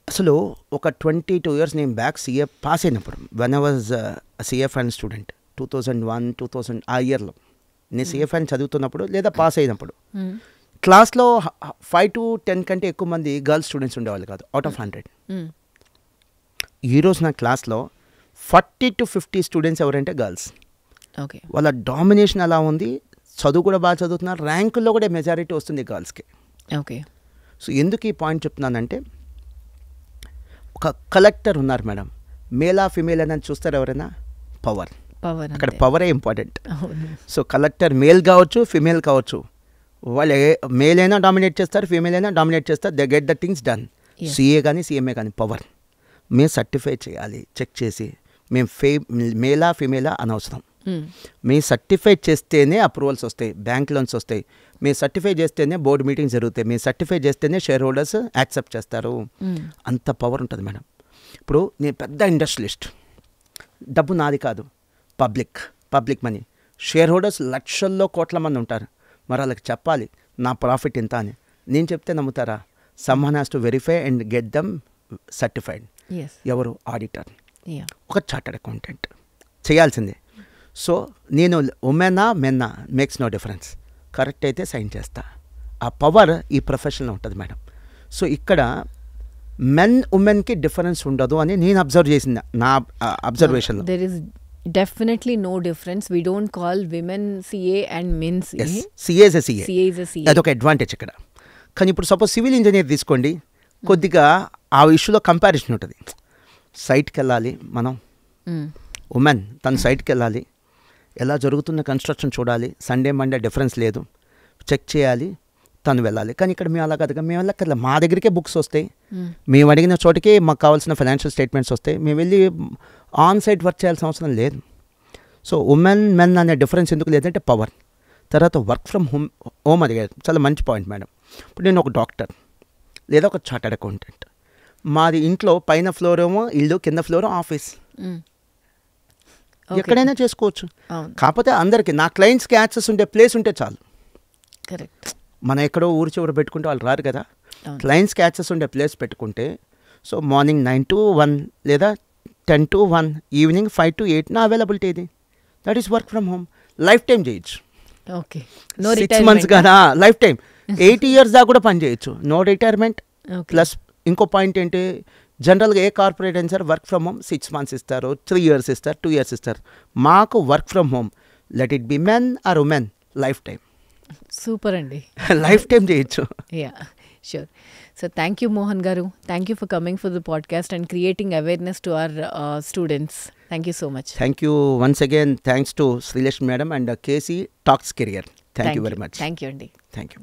అసలు ఒక 22 years నేను బ్యాక్ సిఏ పాస్ అయినప్పుడు, when I was CA fine student, 2001, 2000 ఆ ఇయర్లో నేను సిఏ ఫైన్ చదువుతున్నప్పుడు లేదా పాస్ అయినప్పుడు క్లాస్లో 5 to 10 కంటే ఎక్కువ మంది గర్ల్స్ స్టూడెంట్స్ ఉండేవాళ్ళు కాదు, అవుట్ ఆఫ్ 100. ఈరోజు నా క్లాస్లో 40 to 50 స్టూడెంట్స్ ఎవరంటే గర్ల్స్. ఓకే. వాళ్ళ డామినేషన్ అలా ఉంది, చదువు కూడా బాగా చదువుతున్నారు, ర్యాంకుల్లో కూడా మెజారిటీ వస్తుంది గర్ల్స్కి. ఓకే. సో ఎందుకు ఈ పాయింట్ చెప్తున్నానంటే, ఒక కలెక్టర్ ఉన్నారు మేడం, మేలా ఫిమేల్ అని చూస్తారు ఎవరైనా? పవర్, అక్కడ పవరే ఇంపార్టెంట్. సో కలెక్టర్ మేల్ కావచ్చు, ఫిమేల్ కావచ్చు, వాళ్ళు మేల్ అయినా డామినేట్ చేస్తారు, ఫీమేల్ అయినా డామినేట్ చేస్తారు, they get the things done. CA కానీ సిఎంఏ కానీ పవర్. మేము సర్టిఫై చేయాలి, చెక్ చేసి, మేము మేలా ఫిమేలా అనవసరం, మేము సర్టిఫై చేస్తేనే అప్రూవల్స్ వస్తాయి, బ్యాంక్ లోన్స్ వస్తాయి, మేము సర్టిఫై చేస్తేనే బోర్డు మీటింగ్స్ జరుగుతాయి, మేము సర్టిఫై చేస్తేనే షేర్ హోల్డర్స్ యాక్సెప్ట్ చేస్తారు. అంత పవర్ ఉంటుంది మేడం. ఇప్పుడు నేను పెద్ద ఇండస్ట్రియలిస్ట్, డబ్బు నాది కాదు, పబ్లిక్ మనీ, షేర్ హోల్డర్స్ లక్షల్లో కోట్ల మంది ఉంటారు, మరి వాళ్ళకి చెప్పాలి నా ప్రాఫిట్ ఎంత అని. నేను చెప్తే నమ్ముతారా? Someone has to verify and get them certified. ఎవరు? ఆడిటర్, ఒక చార్టర్డ్ అకౌంటెంట్ చేయాల్సిందే. సో నేను ఉమెనా మెన్నా మేక్స్ నో డిఫరెన్స్, కరెక్ట్ అయితే సైన్ చేస్తా. ఆ పవర్ ఈ ప్రొఫెషన్లో ఉంటుంది మేడం. సో ఇక్కడ మెన్ ఉమెన్కి డిఫరెన్స్ ఉండదు అని నేను అబ్జర్వ్ చేసింది, నా అబ్జర్వేషన్లో. There is definitely no difference. We don't call women CA and men CA. CA is a CA, అదొక అడ్వాంటేజ్ ఇక్కడ. కానీ ఇప్పుడు సపోజ్ సివిల్ ఇంజనీర్ తీసుకోండి, కొద్దిగా ఆ ఇష్యూలో కంపారిజన్ ఉంటుంది. సైట్కి వెళ్ళాలి మనం, ఉమెన్ తన సైట్కి వెళ్ళాలి, ఎలా జరుగుతున్న కన్స్ట్రక్షన్ చూడాలి, సండే మండే డిఫరెన్స్ లేదు, చెక్ చేయాలి, తను వెళ్ళాలి. కానీ ఇక్కడ మేము అలా కదగా, మేము వెళ్ళక్కర్లే, మా దగ్గరికే బుక్స్ వస్తాయి, మేము అడిగిన చోటికి మాకు కావాల్సిన ఫైనాన్షియల్ స్టేట్మెంట్స్ వస్తాయి, మేము వెళ్ళి ఆన్ సైట్ వర్క్ చేయాల్సిన అవసరం లేదు. సో ఉమెన్ మెన్ అనే డిఫరెన్స్ ఎందుకు లేదంటే పవర్. తర్వాత వర్క్ ఫ్రమ్ హోమ్ అడిగారు, చాలా మంచి పాయింట్ మేడం. ఇప్పుడు నేను ఒక డాక్టర్ లేదా ఒక చార్టర్డ్ అకౌంటెంట్, మాది ఇంట్లో పైన ఫ్లోర్ ఏమో ఇల్లు, కింద ఫ్లోర్ ఆఫీస్, ఎక్కడైనా చేసుకోవచ్చు. కాకపోతే అందరికీ నా క్లయింట్స్కి యాక్సెస్ ఉండే ప్లేస్ ఉంటే చాలు. కరెక్ట్. మనం ఎక్కడో ఊరి చివర పెట్టుకుంటే వాళ్ళు రారు కదా. క్లయింట్స్కి యాక్సెస్ ఉండే ప్లేస్ పెట్టుకుంటే సో మార్నింగ్ 9 to 1 లేదా 10 to 1, ఈవినింగ్ 5 to 8 నా అవైలబిలిటీ ఇది. That is work from home. Life time చేయొచ్చు. ఓకే. 6 months కదా, లైఫ్ టైం 80 years దాకా కూడా పని చేయొచ్చు. No retirement. ప్లస్ ఇంకో పాయింట్ ఏంటి, జనరల్గా ఏ కార్పొరేట్ అయినా సరే వర్క్ ఫ్రమ్ హోమ్ 6 months ఇస్తారు, 3 years ఇస్తారు, 2 years ఇస్తారు. మాకు work from home, let it be men or women, life time. Super అండి. లైఫ్ టైం చేయొచ్చు. Yeah, sure. So thank you Mohan garu. Thank you for coming for the podcast and creating awareness to our students. Thank you so much. Thank you once again. Thanks to Srilakshmi madam and KC talks career. Thank you very much. Thank you అండి. Thank you.